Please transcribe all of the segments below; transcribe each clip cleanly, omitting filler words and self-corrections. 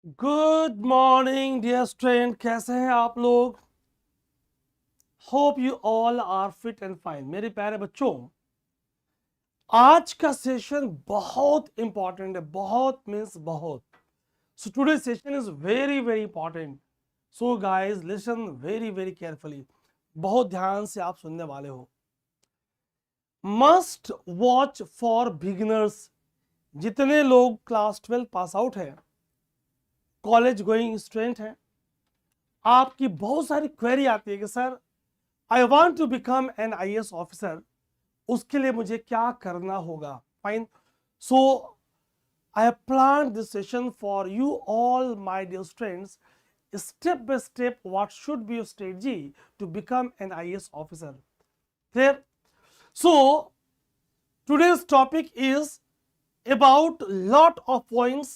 Good morning dear student, कैसे हैं आप लोग? Hope you all are fit and fine. मेरे प्यारे बच्चों, आज का सेशन बहुत इंपॉर्टेंट है, बहुत मीन्स बहुत। So today session is very very important. So guys listen very very carefully, बहुत ध्यान से आप सुनने वाले हो। Must watch for beginners. जितने लोग क्लास 12 पास आउट है, कॉलेज गोइंग स्टूडेंट हैं, आपकी बहुत सारी क्वेरी आती है कि sir I want to become an IAS officer, उसके लिए मुझे क्या करना होगा। Fine, so I have plan this session for you all my dear students, step by step what should be your strategy to become an IAS officer. Clear? So today's topic is about lot of points.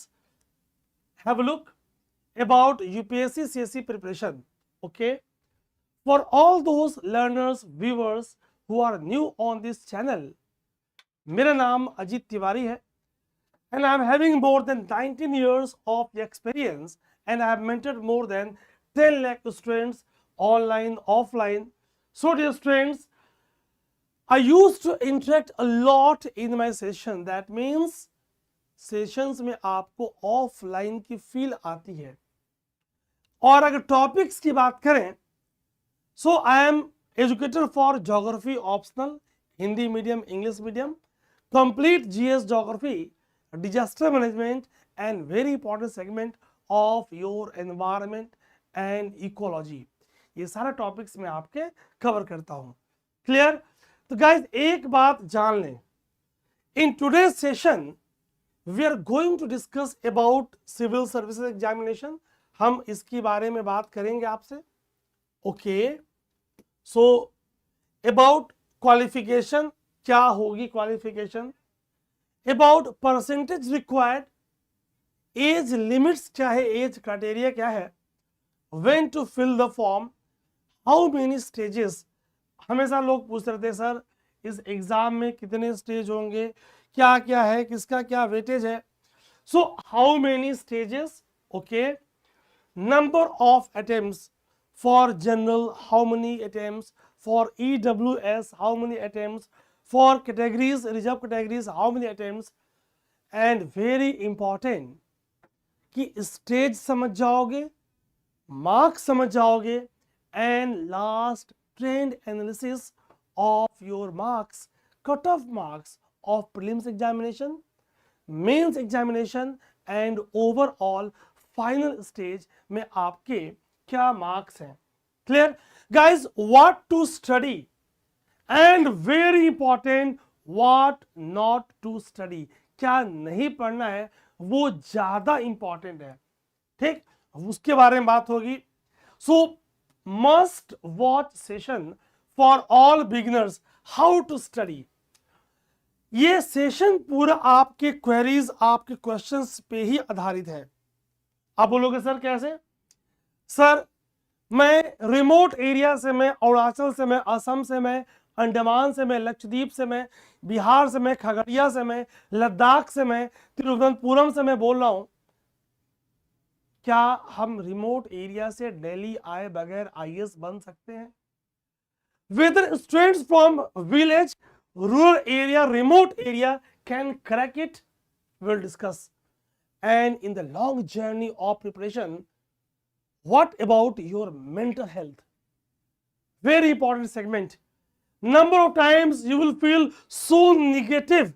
Have a look about UPSC CSE preparation. Okay, for all those learners, viewers who are new on this channel, मेरा नाम अजीत तिवारी है and I am having more than 19 years of experience and I have mentored more than 10 lakh students online, offline. So dear students, I used to interact a lot in my session. That means sessions में आपको offline की feel आती है। और अगर topics की बात करें, so I am educator for geography optional, Hindi medium, English medium, complete GS geography, disaster management and very important segment of your environment and ecology. ये सारा टॉपिक्स मैं आपके कवर करता हूं। क्लियर? तो गाइज एक बात जान लें, in today's session we are going to discuss about civil services examination. हम इसके बारे में बात करेंगे आपसे। ओके, सो अबाउट क्वालिफिकेशन, क्या होगी qualification, about percentage required, age limits क्या है, एज क्राइटेरिया क्या है, when to fill the form, how many stages. हमेशा लोग पूछ रहे थे सर इस एग्जाम में कितने स्टेज होंगे, क्या क्या है, किसका क्या वेटेज है। सो how many stages, okay, number of attempts for general, how many attempts for EWS, how many attempts for categories, reserve categories, how many attempts, and very important कि स्टेज समझ जाओगे, मार्क्स समझ जाओगे, and last trend analysis of your marks, cut off marks of prelims examination, mains examination and overall final stage में आपके क्या marks हैं। Clear guys? What to study and very important what not to study, क्या नहीं पढ़ना है वो ज्यादा इंपॉर्टेंट है। ठीक, उसके बारे में बात होगी। So must watch session for all beginners, how to study. ये सेशन पूरा आपके क्वेरीज, आपके क्वेश्चंस पे ही आधारित है। आप बोलोगे सर कैसे? सर मैं रिमोट एरिया से, मैं अरुणाचल से, मैं असम से, मैं अंडमान से, मैं लक्षद्वीप से, मैं बिहार से, मैं खगड़िया से, मैं लद्दाख से, मैं तिरुवनंतपुरम से मैं बोल रहा हूं। क्या हम रिमोट एरिया से दिल्ली आए बगैर IAS बन सकते हैं? Whether students from village, rural area, remote area can crack it, we'll discuss. And in the long journey of preparation, what about your mental health? Very important segment. Number of times you will feel so negative,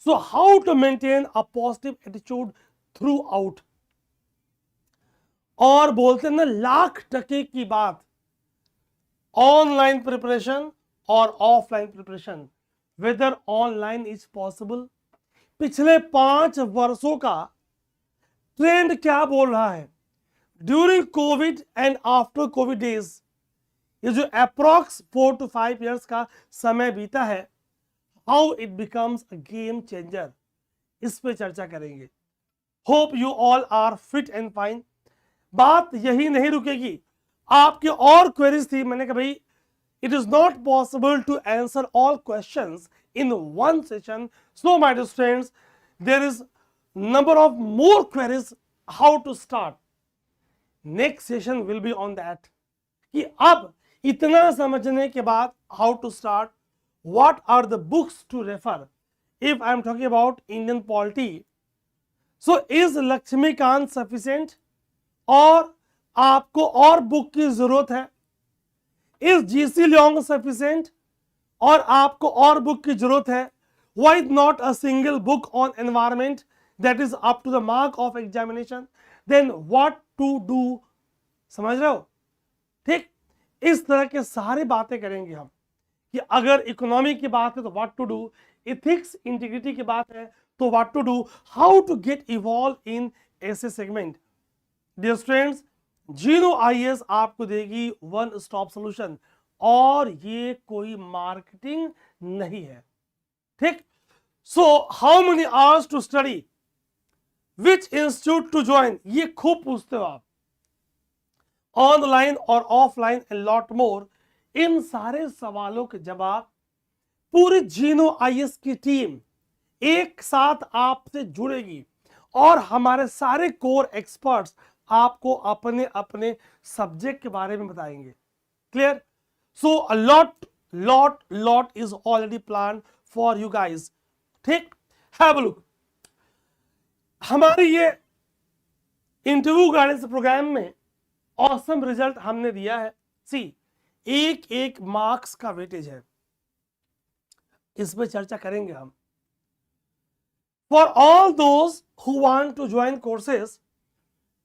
so how to maintain a positive attitude throughout. और बोलते हैं ना लाख टके की बात, online preparation और offline preparation, whether online is possible. पिछले 5 वर्षों का ट्रेंड क्या बोल रहा है? During covid and after covid days, ये जो अप्रॉक्स 4 to 5 years का समय बीता है, how it becomes a game changer, इस पे चर्चा करेंगे। Hope you all are fit and fine. बात यही नहीं रुकेगी, आपके और क्वेरीज थी, मैंने कहा भाई it is not possible to answer all questions in one session. So my dear students, there is number of more queries how to start, next session will be on that, कि अब इतना समझने के बाद how to start, what are the books to refer if I am talking about Indian polity. So is Laxmikanth sufficient, और आपको और book की जरूरत है? इज जीसी ल्योंग सफिशिएंट, और आपको और बुक की जरूरत है? Why not a single book on environment that is up to the mark of examination? Then what to do? समझ रहे हो? ठीक, इस तरह के सारी बातें करेंगे हम, कि अगर इकोनॉमी की बात है तो what to do, ethics integrity की बात है तो what to do, how to get involve in ऐसे segment. Dear students, Jeeno IAS आपको देगी वन स्टॉप सॉल्यूशन, और ये कोई मार्केटिंग नहीं है. ठीक, so how many hours to study, which institute to join, ये खूब पूछते हो आप, ऑनलाइन और ऑफलाइन एंड लॉट मोर. इन सारे सवालों के जवाब पूरी जीनो आईएएस की टीम एक साथ आपसे जुड़ेगी, और हमारे सारे कोर एक्सपर्ट्स आपको अपने अपने सब्जेक्ट के बारे में बताएंगे. Clear? So a lot is already plan for you guys. ठीक, हैव अ लुक. हमारे ये इंटरव्यू गाइडेंस प्रोग्राम में ऑसम रिजल्ट हमने दिया है. सी, एक एक मार्क्स का वेटेज है, इस पे चर्चा करेंगे हम. For all those who want to join courses,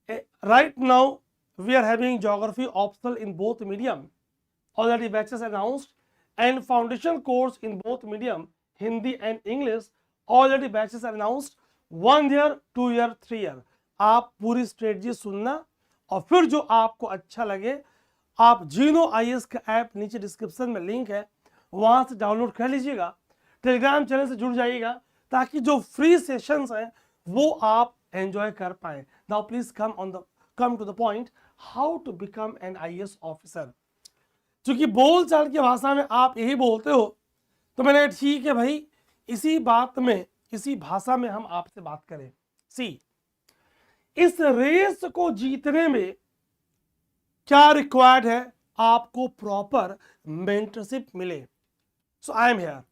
right now we are having geography optional in both medium, already batches announced, and foundation course in both medium, Hindi and English, already batches announced. 1 year, 2 year, 3 year. आप पूरी strategy सुनना, और फिर जो आपको अच्छा लगे आप जीनो आईएएस का ऐप नीचे डिस्क्रिप्शन में लिंक है, वहां से डाउनलोड कर लीजिएगा, टेलीग्राम चैनल से जुड़ जाइएगा, ताकि जो फ्री सेशंस हैं वो आप एंजॉय कर पाए. Now please come to the point, how to become an IAS officer. क्योंकि बोलचाल की भाषा में आप यही बोलते हो, तो मैंने ठीक है भाई, इसी भाषा में हम आपसे बात करें. सी, इस रेस को जीतने में क्या रिक्वायर्ड है? आपको प्रॉपर मेंटरशिप मिले. So I am here,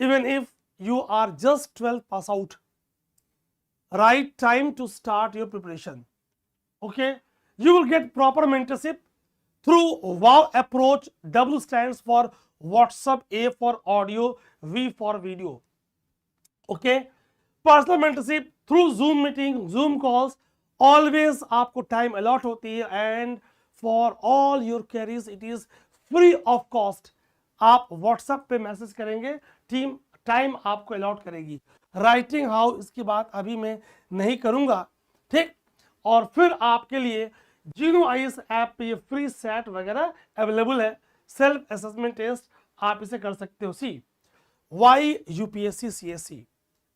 even if you are just 12 pass out, right time to start your preparation. Okay, you will get proper mentorship through WOW approach. W stands for WhatsApp, A for audio, V for video. Okay, personal mentorship through Zoom meeting, Zoom calls. Always आपको time allot होती है, and for all your queries it is free of cost. आप WhatsApp पे message करेंगे, team time आपको allot करेगी. Writing how, इसकी बात अभी मैं नहीं करूंगा. ठीक, और फिर आपके लिए जीनो आईएएस ऐप पे ये फ्री सेट वगैरह अवेलेबल है. सेल्फ असेसमेंट टेस्ट आप इसे कर सकते हो. सी, वाई यूपीएससी सीएससी,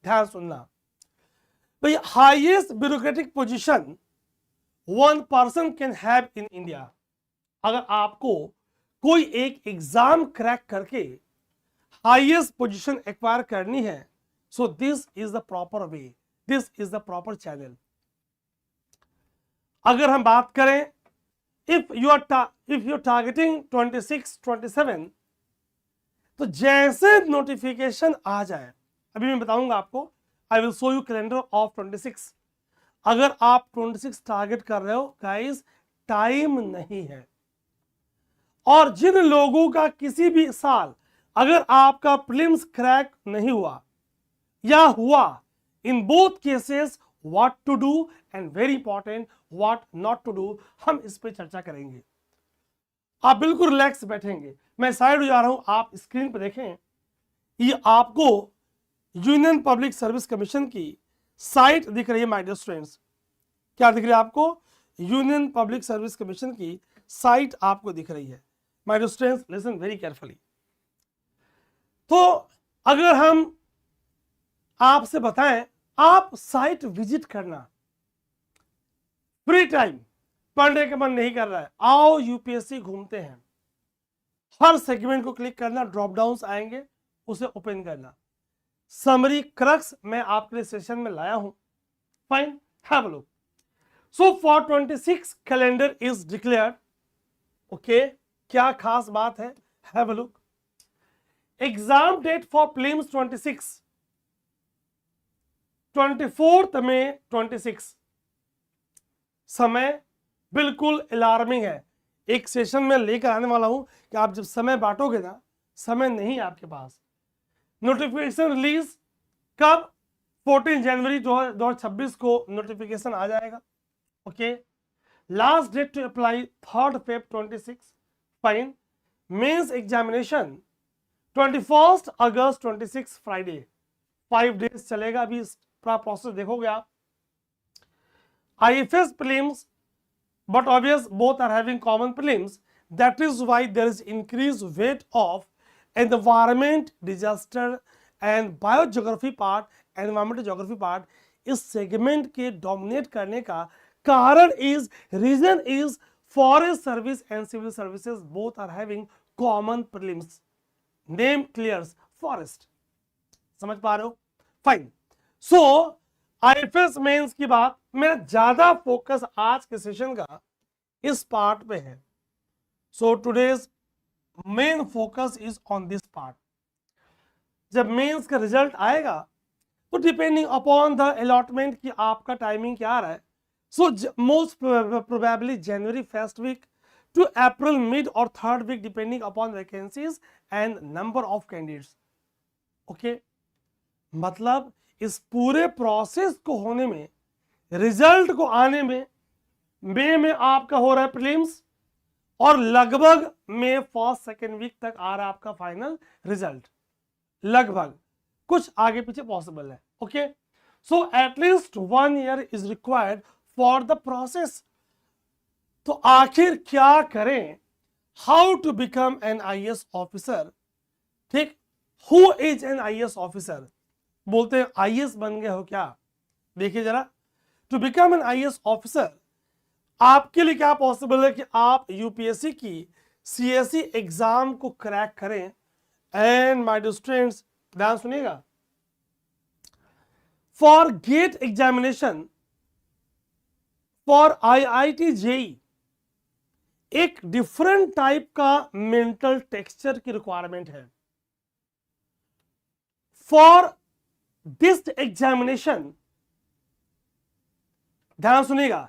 ध्यान सुनना भाई, highest bureaucratic position one person can have in India. अगर आपको कोई एक एग्जाम क्रैक करके हाईएस्ट पोजीशन एक्वायर करनी है, so this is the proper way, this is the proper channel. अगर हम बात करें, इफ यू आर टारगेटिंग 26, 27, तो जैसे नोटिफिकेशन आ जाए, अभी मैं बताऊंगा आपको, I will show you calendar of 26. अगर आप 26 टारगेट कर रहे हो गाइस, टाइम नहीं है. और जिन लोगों का किसी भी साल अगर आपका प्रीलिम्स क्रैक नहीं हुआ या हुआ, in both cases what to do and very important what not to do, हम इस पे चर्चा करेंगे. आप बिल्कुल रिलैक्स बैठेंगे. मैं साइड हो जा रहा हूं, आप स्क्रीन पे देखें, ये आपको यूनियन पब्लिक सर्विस कमीशन की साइट दिख रही है. माय डियर स्टूडेंट्स, क्या दिख रही है आपको? यूनियन पब्लिक सर्विस कमीशन की साइट आपको दिख रही है. My dear students, listen very carefully. तो अगर हम आपसे बताएं, आप साइट विजिट करना, फ्री टाइम, पढ़ने का मन नहीं कर रहा है, आओ यूपीएससी घूमते हैं. हर सेगमेंट को क्लिक करना, ड्रॉप डाउन्स आएंगे, उसे ओपन करना. समरी क्रक्स मैं आपके लिए सेशन में लाया हूं. Fine, have a look. So for 26 calendar is declared. Okay, क्या खास बात है, have a look. Exam date for prelims 26, 24 में 26। समय बिल्कुल अलार्मिंग है। एक सेशन में लेकर आने वाला हूं कि आप जब समय बांटोगे ना, समय नहीं है आपके पास। नोटिफिकेशन रिलीज कब? 14 जनवरी 2026 को नोटिफिकेशन आ जाएगा। Okay, last date to apply 3 Feb 26, fine. Mains examination 21 अगस्त 26 फ्राइडे, 5 डेज चलेगा। अभी पूरा प्रोसेस देखोगे आप। IFS prelims, but obvious both are having common prelims. That is why there is increased weight of environment, disaster and biogeography part, environmental geography part. इस segment के dominate करने का कारण is, reason is forest service and civil services both are having common prelims. Name clears forest. समझ पा रहे हो? Fine. सो IFS mains की बात, मेरा ज्यादा फोकस आज के सेशन का इस पार्ट पे है। So today's main focus is on this part. जब मेंस का रिजल्ट आएगा तो डिपेंडिंग अपॉन द अलॉटमेंट कि आपका टाइमिंग क्या आ रहा है, so most probably January first week to April mid और third week depending upon vacancies and number of candidates. Okay, मतलब इस पूरे प्रोसेस को होने में, रिजल्ट को आने में, मई में आपका हो रहा है प्रीलिम्स और लगभग मई फर्स्ट सेकेंड वीक तक आ रहा है आपका फाइनल रिजल्ट। लगभग, कुछ आगे पीछे पॉसिबल है। Okay, so at least 1 year is required for the process. तो आखिर क्या करें? How to become an IAS officer. ठीक, who is an IAS officer? बोलते हैं IAS बन गए हो क्या? देखिए जरा, to become an IAS officer आपके लिए क्या पॉसिबल है कि आप UPSC की CSE एग्जाम को क्रैक करें। एंड माय डियर स्टूडेंट्स, ध्यान सुनिएगा, for gate examination for IIT JEE एक डिफरेंट टाइप का मेंटल टेक्सचर की रिक्वायरमेंट है। फॉर दिस एग्जामिनेशन, ध्यान सुनिएगा,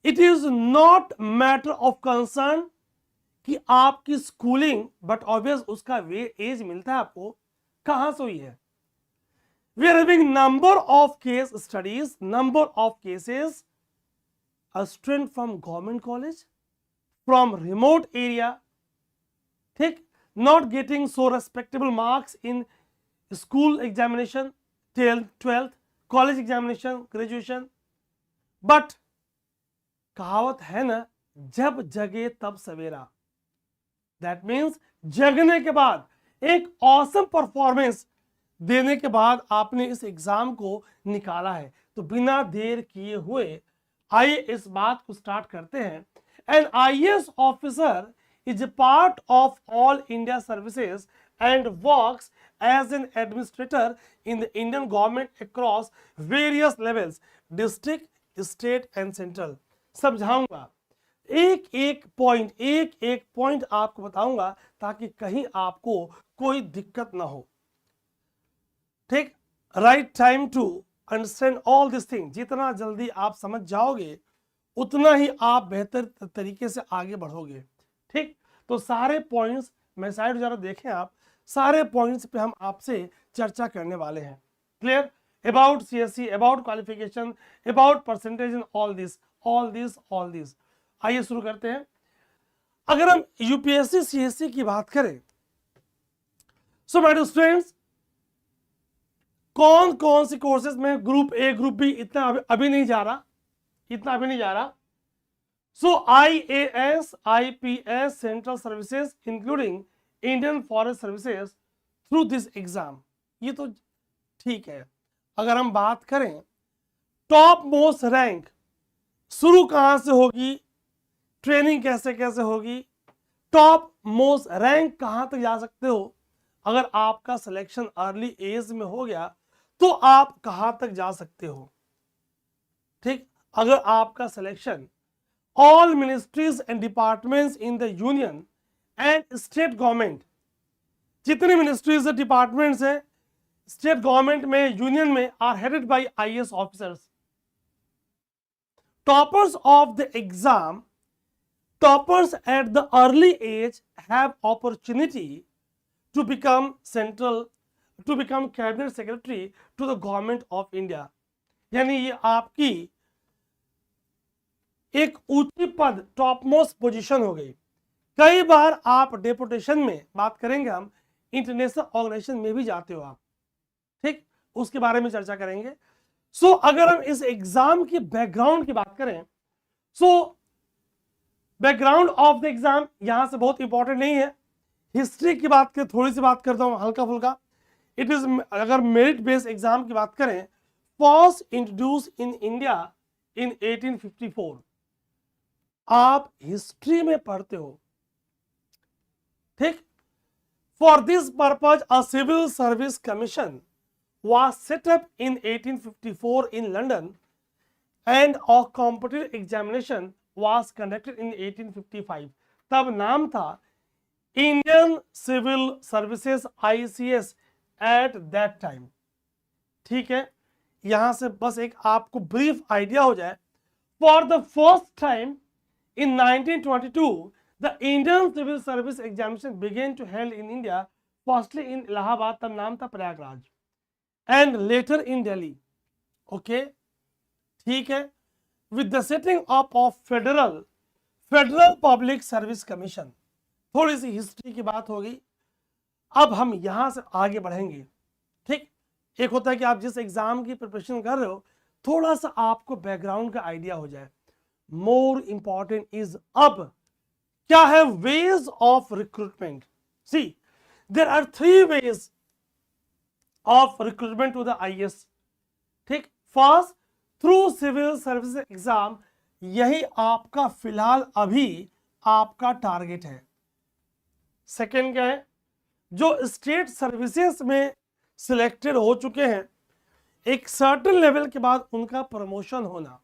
it is not matter of concern कि आपकी स्कूलिंग, बट ऑब्वियस उसका वे एज मिलता है आपको कहां से हुई है। We are having number of case studies, number of cases, a student from government college, from remote area, ठीक, not getting so respectable marks in school examination, 12th, college examination, graduation. But कहावत है ना, जब जगे तब सवेरा। That means जगने के बाद, एक ऑसम परफॉर्मेंस देने के बाद आपने इस एग्जाम को निकाला है। तो बिना देर किए हुए आइए इस बात को स्टार्ट करते हैं। An IAS officer is a part of all India services and works as an administrator in the Indian government across various levels, district, state and central। समझाऊंगा एक एक पॉइंट आपको बताऊंगा ताकि कहीं आपको कोई दिक्कत ना हो। ठीक, right time to understand all this thing. जितना जल्दी आप समझ जाओगे उतना ही आप बेहतर तरीके से आगे बढ़ोगे। ठीक, तो सारे पॉइंट्स मैं साइड जरा देखें आप, सारे पॉइंट्स पे हम आपसे चर्चा करने वाले हैं। Clear? About CSE, about qualification, about percentage and all this. आइए शुरू करते हैं। अगर हम UPSC CSE की बात करें, सो माय डियर स्टूडेंट्स, कौन कौन सी कोर्सेज में ग्रुप A, ग्रुप B इतना अभी नहीं जा रहा। सो IAS, IPS, central services including Indian forest services through this exam, ये तो ठीक है। अगर हम बात करें टॉप मोस्ट रैंक, शुरू कहां से होगी, ट्रेनिंग कैसे कैसे होगी, टॉप मोस्ट रैंक कहां तक जा सकते हो, अगर आपका सिलेक्शन अर्ली एज में हो गया तो आप कहां तक जा सकते हो। ठीक, अगर आपका selection all ministries and departments in the union and state government, जितने मिनिस्ट्रीज डिपार्टमेंट्स हैं स्टेट गवर्नमेंट में, यूनियन में, are headed by IAS officers. Toppers of the exam, toppers at the early age have opportunity to become cabinet secretary to the government of India। यानी ये आपकी एक ऊंची पद, टॉप मोस्ट पोजीशन हो गई। कई बार आप डेपुटेशन में, बात करेंगे हम, इंटरनेशनल ऑर्गेनाइजेशन में भी जाते हो आप, ठीक, उसके बारे में चर्चा करेंगे। सो अगर हम इस एग्जाम की बैकग्राउंड की बात करें, so background of the exam यहां से बहुत इंपॉर्टेंट नहीं है। हिस्ट्री की बात करें, थोड़ी सी बात करता हूं हल्का फुल्का। इट इज, अगर मेरिट बेस्ड एग्जाम की बात करें, first introduce in India in 1854। आप हिस्ट्री में पढ़ते हो, ठीक। For this purpose a civil service commission was set up in 1854 in London and a competitive examination was conducted in 1855। तब नाम था Indian civil services ICS at that time, ठीक है। यहां से बस एक आपको ब्रीफ आइडिया हो जाए। For the first time in 1922 the Indian civil service examination began to held in India, firstly in Allahabad, तब नाम था Prayagraj, and later in Delhi, okay, ठीक है, with the setting up of federal public service commission। थोड़ी सी history की बात होगी। अब हम यहां से आगे बढ़ेंगे, ठीक। एक होता है कि आप जिस एग्जाम की प्रिपरेशन कर रहे हो, थोड़ा सा आपको बैकग्राउंड का आइडिया हो जाए। मोर इंपॉर्टेंट इज अब क्या है, ways of recruitment. See, there are 3 ways of recruitment to the IAS, ठीक। First through civil service exam, यही आपका फिलहाल अभी आपका टारगेट है। सेकेंड क्या है, जो स्टेट सर्विसेज में सिलेक्टेड हो चुके हैं, एक सर्टेन लेवल के बाद उनका प्रमोशन होना,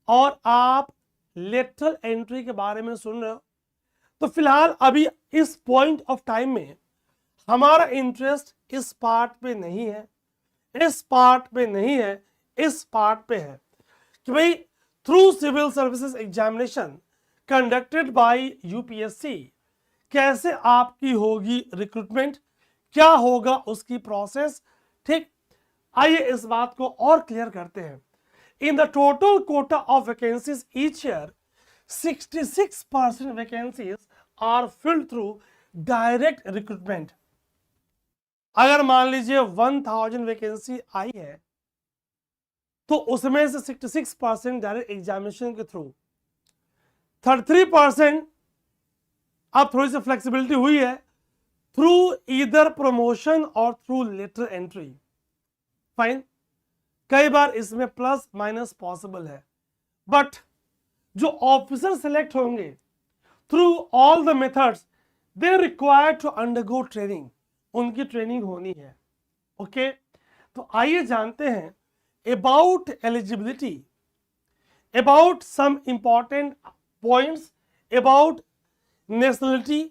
और आप लेटरल एंट्री के बारे में सुन रहे हो। तो फिलहाल अभी इस पॉइंट ऑफ टाइम में हमारा इंटरेस्ट इस पार्ट पे नहीं है, इस पार्ट पे नहीं है, इस पार्ट पे है कि भाई through civil services examination conducted by UPSC कैसे आपकी होगी रिक्रूटमेंट, क्या होगा उसकी प्रोसेस, ठीक। आइए इस बात को और क्लियर करते हैं। In the total quota of vacancies each year 66% vacancies are filled through direct recruitment. अगर मान लीजिए 1000 वैकेंसी आई है, तो उसमें से 66% डायरेक्ट एग्जामिनेशन के थ्रू, 33% अब थोड़ी सी फ्लेक्सिबिलिटी हुई है थ्रू ईदर प्रमोशन और थ्रू लेटर एंट्री, फाइन। कई बार इसमें प्लस माइनस पॉसिबल है, बट जो ऑफिसर सेलेक्ट होंगे through all the methods, they require to undergo training, उनकी ट्रेनिंग होनी है, ओके। तो आइए जानते हैं about eligibility, about some important points about nationality,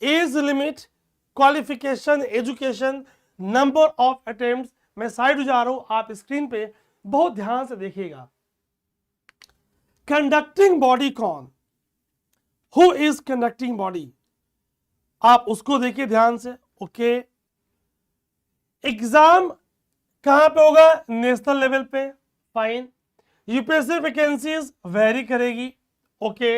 age limit, qualification, education, number of attempts. मैं साइड हो जा रहा हूं, आप स्क्रीन पे बहुत ध्यान से देखिएगा। कंडक्टिंग बॉडी कौन, हु इज कंडक्टिंग बॉडी, आप उसको देखिए ध्यान से, ओके। एग्जाम कहां पे होगा, नेशनल लेवल पे, फाइन। यूपीएससी वैकेंसीज वेरी करेगी, ओके।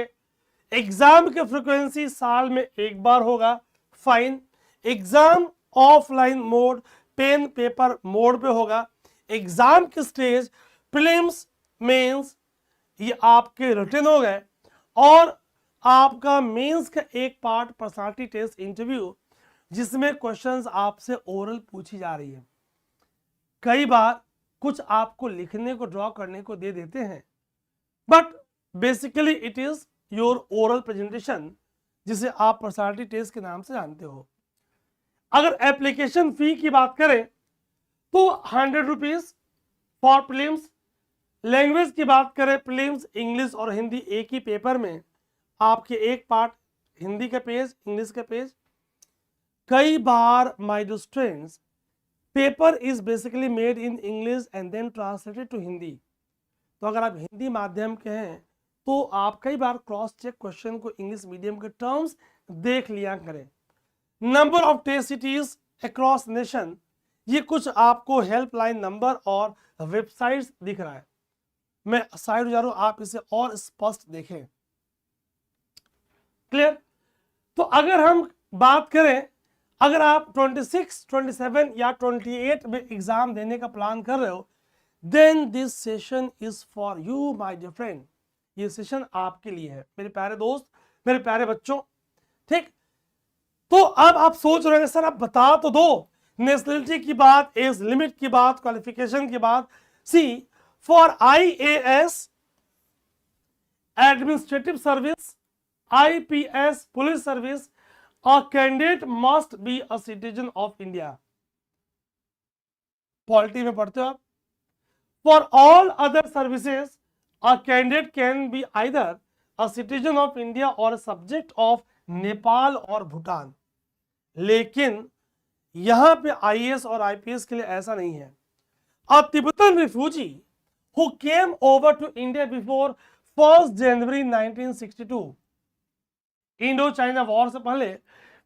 एग्जाम की फ्रीक्वेंसी साल में एक बार होगा, fine. Exam offline mode, pen paper mode पे होगा। एग्जाम की स्टेज प्रीलिम्स, मेंस, ये आपके रिटन हो गए, और आपका मेंस का एक पार्ट पर्सनालिटी टेस्ट इंटरव्यू, जिसमें क्वेश्चंस आपसे ओरल पूछी जा रही है। कई बार कुछ आपको लिखने को, ड्रॉ करने को दे देते हैं, but basically it is your oral presentation, जिसे आप पर्सनालिटी टेस्ट के नाम से जानते हो। अगर एप्लीकेशन फी की बात करें तो 100 रुपीज फॉर प्रीलिम्स, लैंग्वेज की बात करें, प्रीलिम्स इंग्लिश और हिंदी एक ही पेपर में, आपके एक पार्ट हिंदी का पेज, इंग्लिश का पेज। कई बार my dear students, paper is basically made in English and then translated to Hindi. तो अगर आप हिंदी माध्यम के हैं तो आप कई बार क्रॉस चेक क्वेश्चन को इंग्लिश मीडियम के टर्म्स देख लिया करें। Number of test cities across nation, ये कुछ आपको हेल्पलाइन नंबर और वेबसाइट्स दिख रहा है। मैं साइड जा रहा हूं, आप इसे और स्पष्ट देखें। क्लियर? तो अगर हम बात करें, अगर आप 26, 27 या 28 में एग्जाम देने का प्लान कर रहे हो, then this session is for you my dear friend. ये सेशन आपके लिए है मेरे प्यारे दोस्त, मेरे प्यारे बच्चों। ठीक, तो अब आप सोच रहे हैं सर आप बता तो दो, नेशनलिटी की बात, एज लिमिट की बात, क्वालिफिकेशन की बात। See, for IAS administrative service, IPS police service, a candidate must be a citizen of India। Polity में पढ़ते हो आप। For all other services, a candidate can be either a citizen of India or a subject of Nepal और भूटान। लेकिन यहां पे IAS और IPS के लिए ऐसा नहीं है। A Tibetan refugee who came over to India before 1st January 1962, Indo China war से पहले,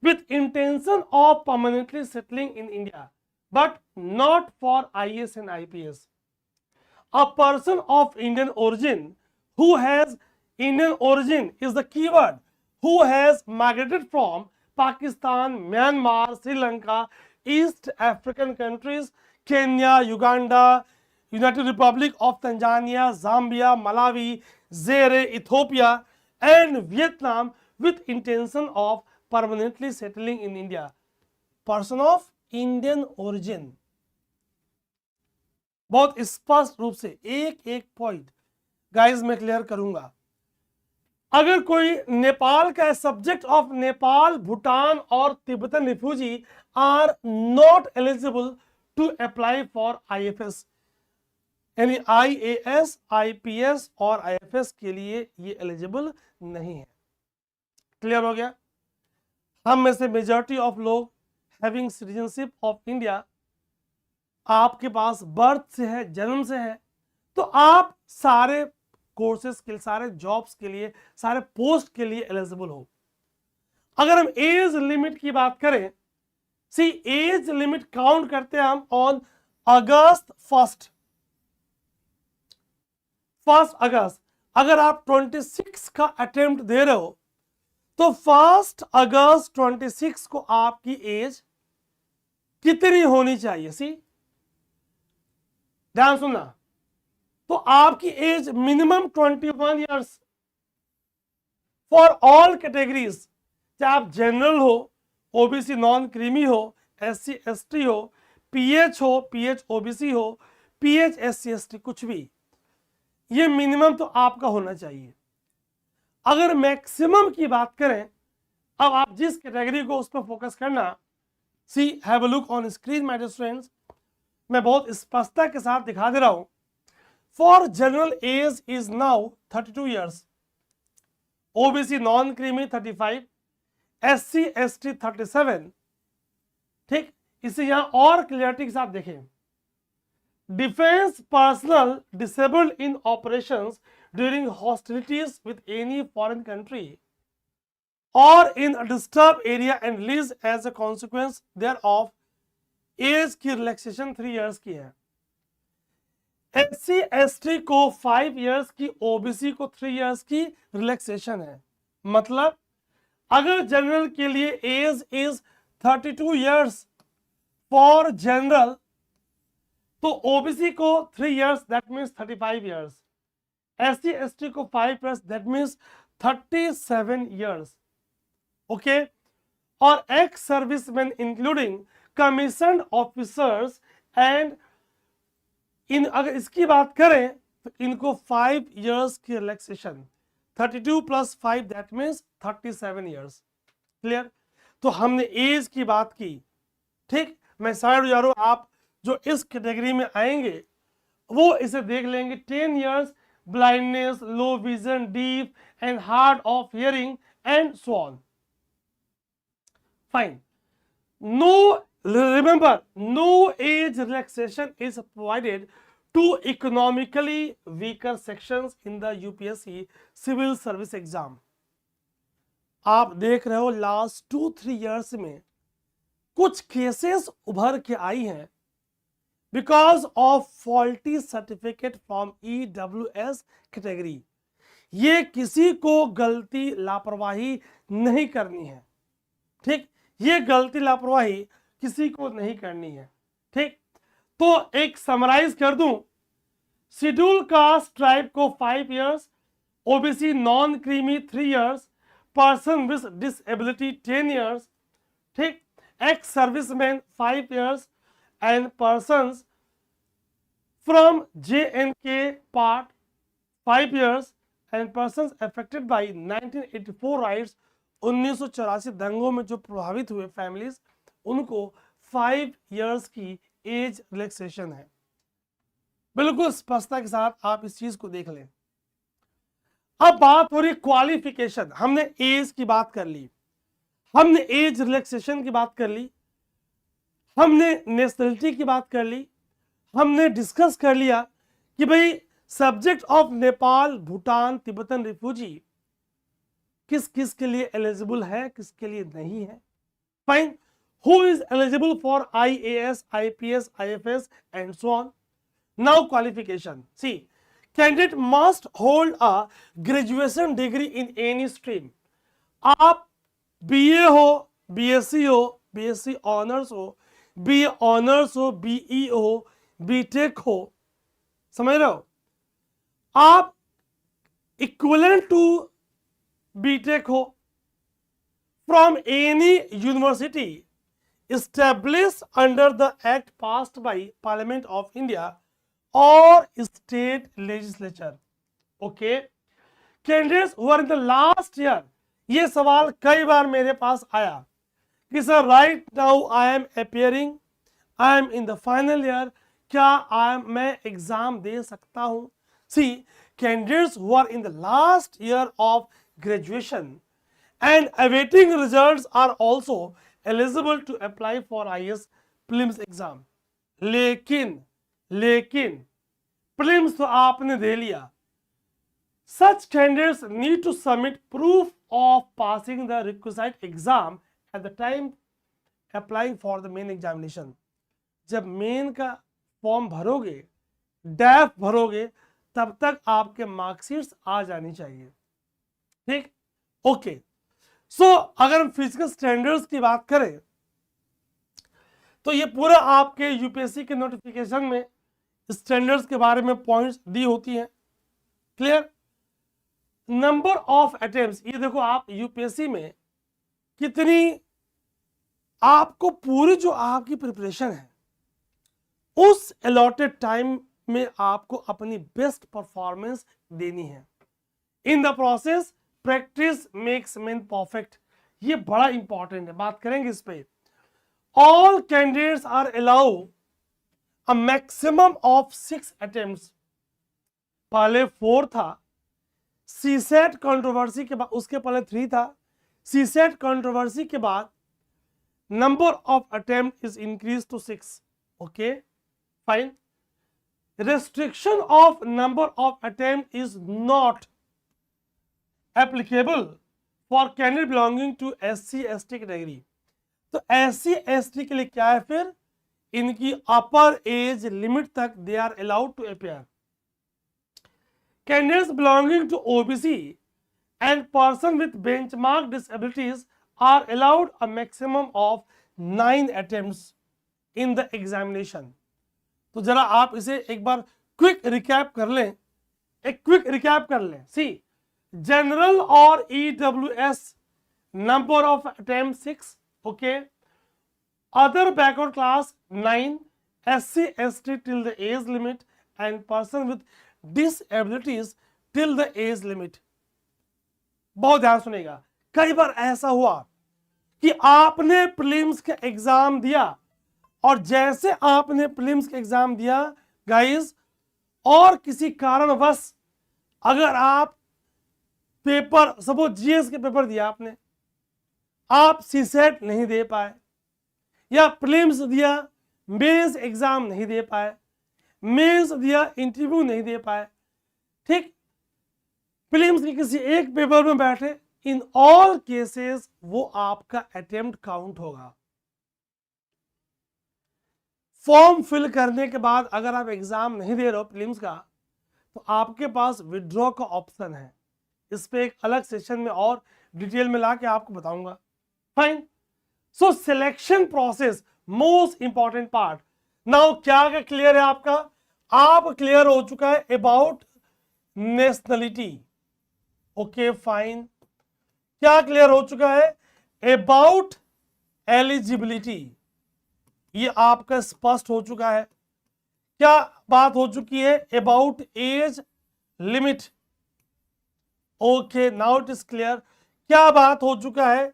with intention of permanently settling in India, but not for IAS and IPS. A person of Indian origin who has Indian origin is the keyword, who has migrated from Pakistan, Myanmar, Sri Lanka, East African countries, Kenya, Uganda, United Republic of Tanzania, Zambia, Malawi, Zaire, Ethiopia, and Vietnam with intention of permanently settling in India. Person of Indian origin। बहुत स्पष्ट रूप से एक एक point guys मैं clear करूंगा। अगर कोई नेपाल का सब्जेक्ट ऑफ नेपाल, भूटान और Tibetan refugee are not eligible to apply for IFS, यानी IAS, IPS और IFS के लिए ये एलिजिबल नहीं है। क्लियर हो गया? हम में से मेजॉरिटी ऑफ लोग हैविंग सिटीजनशिप ऑफ इंडिया, आपके पास बर्थ से है, जन्म से है, तो आप सारे कोर्सेज के लिए, सारे जॉब्स के लिए, सारे पोस्ट के लिए एलिजिबल हो। अगर हम एज लिमिट की बात करें, सी एज लिमिट काउंट करते हैं हम ऑन अगस्त 1 अगस्त। अगर आप 26 का अटेम्प्ट दे रहे हो तो 1 अगस्त 26 को आपकी एज कितनी होनी चाहिए? सी, ध्यान सुनना। तो आपकी age minimum 21 years for all categories, चाहे आप जनरल हो, OBC नॉन क्रीमी हो, SC ST हो, PH हो, PH OBC हो, PH SC ST, कुछ भी, ये मिनिमम तो आपका होना चाहिए। अगर मैक्सिमम की बात करें, अब आप जिस कैटेगरी को उस पर फोकस करना, see have a look on screen my dear students. मैं बहुत स्पष्टता के साथ दिखा दे रहा हूं। For general age is now 32 years, OBC non creamy 35, SC ST 37। ठीक, इसे यहां और क्लियरिटी के साथ देखें। Defence personnel disabled in operations during hostilities with any foreign country or in a disturbed area and release as a consequence thereof, age की relaxation 3 years की है। SC ST को 5 इयर्स की, OBC को 3 इयर्स की रिलैक्सेशन है। मतलब अगर जनरल के लिए age is 32 years for general, तो OBC को 3 years, that means 35 years. SC ST को 5 years, that means 37 years. Okay, और ex serviceman including commission officers and in, अगर इसकी बात करें तो इनको 5 इयर्स की relaxation, 32 + 5 that means 37 years. Clear? तो हमने एज की बात की। ठीक, मैं साइड जा रहा हूं। आप जो इस कैटेगरी में आएंगे वो इसे देख लेंगे। 10 years blindness, low vision, deaf and hard of hearing and so on. Fine. No, remember, no age relaxation is provided to economically weaker sections in the UPSC civil service exam. आप देख रहे हो लास्ट 2-3 years में कुछ cases उभर के आई हैं because of faulty certificate from EWS category. ये किसी को गलती लापरवाही नहीं करनी है, ठीक, ये गलती लापरवाही किसी को नहीं करनी है, ठीक। तो एक समराइज कर दूं, शेड्यूल कास्ट ट्राइब को 5 years, OBC non creamy 3 years, person with disability 10 years, ठीक, ex serviceman 5 years and persons from J&K part 5 years and persons affected by 1984 riots 1984 दंगों में जो प्रभावित हुए फैमिलीज, उनको 5 years की एज रिलैक्सेशन है। बिल्कुल स्पष्टता के साथ आप इस चीज को देख लें। अब बात हो रही क्वालिफिकेशन। हमने एज की बात कर ली, हमने एज रिलैक्सेशन की बात कर ली, हमने नेशनलिटी की बात कर ली, हमने डिस्कस कर लिया कि भाई subject of Nepal, Bhutan, Tibetan refugee किस किस के लिए एलिजिबल है, किसके लिए नहीं है। Fine, who is eligible for IAS, IPS, IFS and so on. Now qualification, see candidate must hold a graduation degree in any stream. आप BA हो, BSc हो, BSc ऑनर्स हो, BA ऑनर्स हो, BE हो, BTech हो, समझ रहे हो, आप इक्विवेलेंट टू BTech हो from any university established under the act passed by Parliament of India or state legislature. Okay, candidates who are in the last year, ये सवाल कई बार मेरे पास आया कि sir right now I am appearing, I am in the final year, क्या मैं exam दे सकता हूं। See, candidates who are in the last year of graduation and awaiting results are also eligible to apply for IAS prelims exam. लेकिन prelims तो आपने दे लिया। Such candidates need to submit proof of passing the requisite exam at the time applying for the main examination. जब main का form भरोगे, डैफ भरोगे, तब तक आपके marksheets आ जानी चाहिए, ठीक, ओके। सो अगर हम फिजिकल स्टैंडर्ड्स की बात करें तो ये पूरा आपके यूपीएससी के नोटिफिकेशन में स्टैंडर्ड्स के बारे में पॉइंट्स दी होती हैं, क्लियर। नंबर ऑफ अटेम्प्ट्स, ये देखो आप यूपीएससी में कितनी आपको पूरी जो आपकी प्रिपरेशन है उस अलॉटेड टाइम में आपको अपनी बेस्ट परफॉर्मेंस देनी है। In the process practice makes man perfect, ये बड़ा इंपॉर्टेंट है, बात करेंगे इस पे। All candidates are allow a maximum of 6 attempts. पहले 4 था, सीसेट कंट्रोवर्सी के बाद, उसके पहले 3 था, सीसेट कंट्रोवर्सी के बाद number of attempt is increase to 6। Okay, fine. restriction of number of attempt is not applicable for candidate belonging to SC ST category। तो SC ST के लिए क्या है फिर, इनकी अपर एज लिमिट तक they are allowed to appear. Candidates belonging to OBC and person with benchmark disabilities are allowed a maximum of 9 attempts in the examination। तो जरा आप इसे एक बार क्विक रिकैप कर लें, एक क्विक रिकैप कर लें। सी, जनरल और EWS number of attempt 6, okay, other backward class 9, SC ST till the age limit and person with disabilities till the age limit। बहुत ध्यान सुनेगा, कई बार ऐसा हुआ कि आपने प्रीलिम्स का एग्जाम दिया और जैसे आपने प्रीलिम्स का एग्जाम दिया गाइस, और किसी कारणवश अगर आप पेपर, सपोज जीएस के पेपर दिया आपने, आप सीसेट नहीं दे पाए या प्रीलिम्स दिया, मेंस एग्जाम नहीं दे पाए, मेंस दिया, इंटरव्यू नहीं दे पाए, ठीक, प्रीलिम्स के किसी एक पेपर में बैठे, इन ऑल केसेस वो आपका अटेम्प्ट काउंट होगा। फॉर्म फिल करने के बाद अगर आप एग्जाम नहीं दे रहे हो प्रीलिम्स का, तो आपके पास विड्रॉ का ऑप्शन है। इस पे एक अलग सेशन में और डिटेल में ला के आपको बताऊंगा। Fine, so selection process most important part. Now क्या क्लियर है आपका? आप क्लियर हो चुका है अबाउट नेशनलिटी, ओके फाइन। क्या क्लियर हो चुका है? अबाउट एलिजिबिलिटी, ये आपका स्पष्ट हो चुका है। क्या बात हो चुकी है? About age limit, okay now it is clear. क्या बात हो चुका है?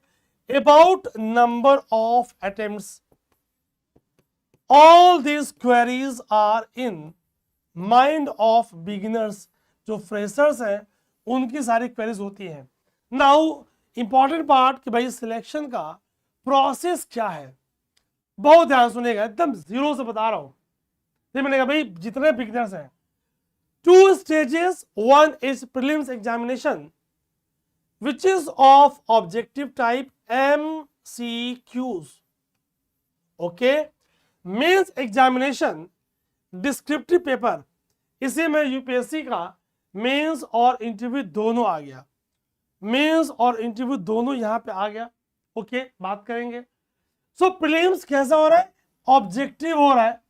About number of attempts. All these queries are in mind of beginners, जो फ्रेशर्स हैं उनकी सारी क्वेरीज होती हैं। नाउ इंपॉर्टेंट पार्ट कि भाई सिलेक्शन का प्रोसेस क्या है, बहुत ध्यान सुनेगा, एकदम जीरो से बता रहा हूं। फिर मैंने कहा भाई जितने बिगिनर्स हैं, 2 stages, 1 is prelims examination which is of objective type MCQs, okay, mains examination descriptive paper, इसी में यूपीएससी का मेंस और इंटरव्यू दोनों आ गया, मेंस और इंटरव्यू दोनों यहां पे आ गया, ओके बात करेंगे। सो प्रीलिम्स कैसा हो रहा है? ऑब्जेक्टिव हो रहा है।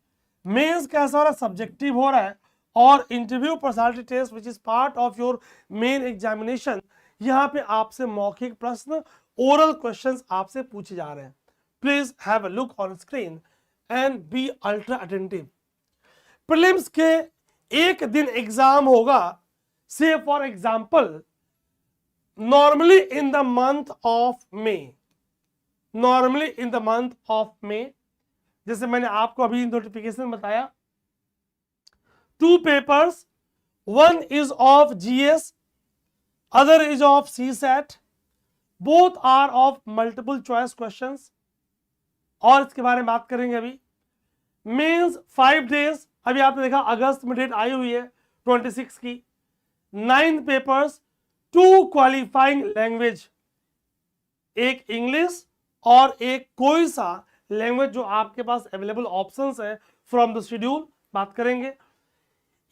मेंस कैसा हो रहा है? सब्जेक्टिव हो रहा है। और interview personality test which is part of your main examination, यहां पे आपसे मौखिक प्रश्न, ओरल क्वेश्चंस आपसे पूछे जा रहे हैं। Please have a look on screen and be ultra attentive. Prelims के एक दिन एग्जाम होगा, say for example normally in the month of May, normally in the month of May, जैसे मैंने आपको अभी नोटिफिकेशन बताया, 2 papers, 1 is of GS, other is of CSAT, both are of multiple choice questions, और इसके बारे में बात करेंगे अभी। मेंस 5 days, अभी आपने देखा अगस्त में डेट आई हुई है 26 की। 9 पेपर्स, 2 क्वालिफाइंग लैंग्वेज, एक इंग्लिश और एक कोई सा लैंग्वेज जो आपके पास अवेलेबल ऑप्शंस है फ्रॉम द शेड्यूल, बात करेंगे।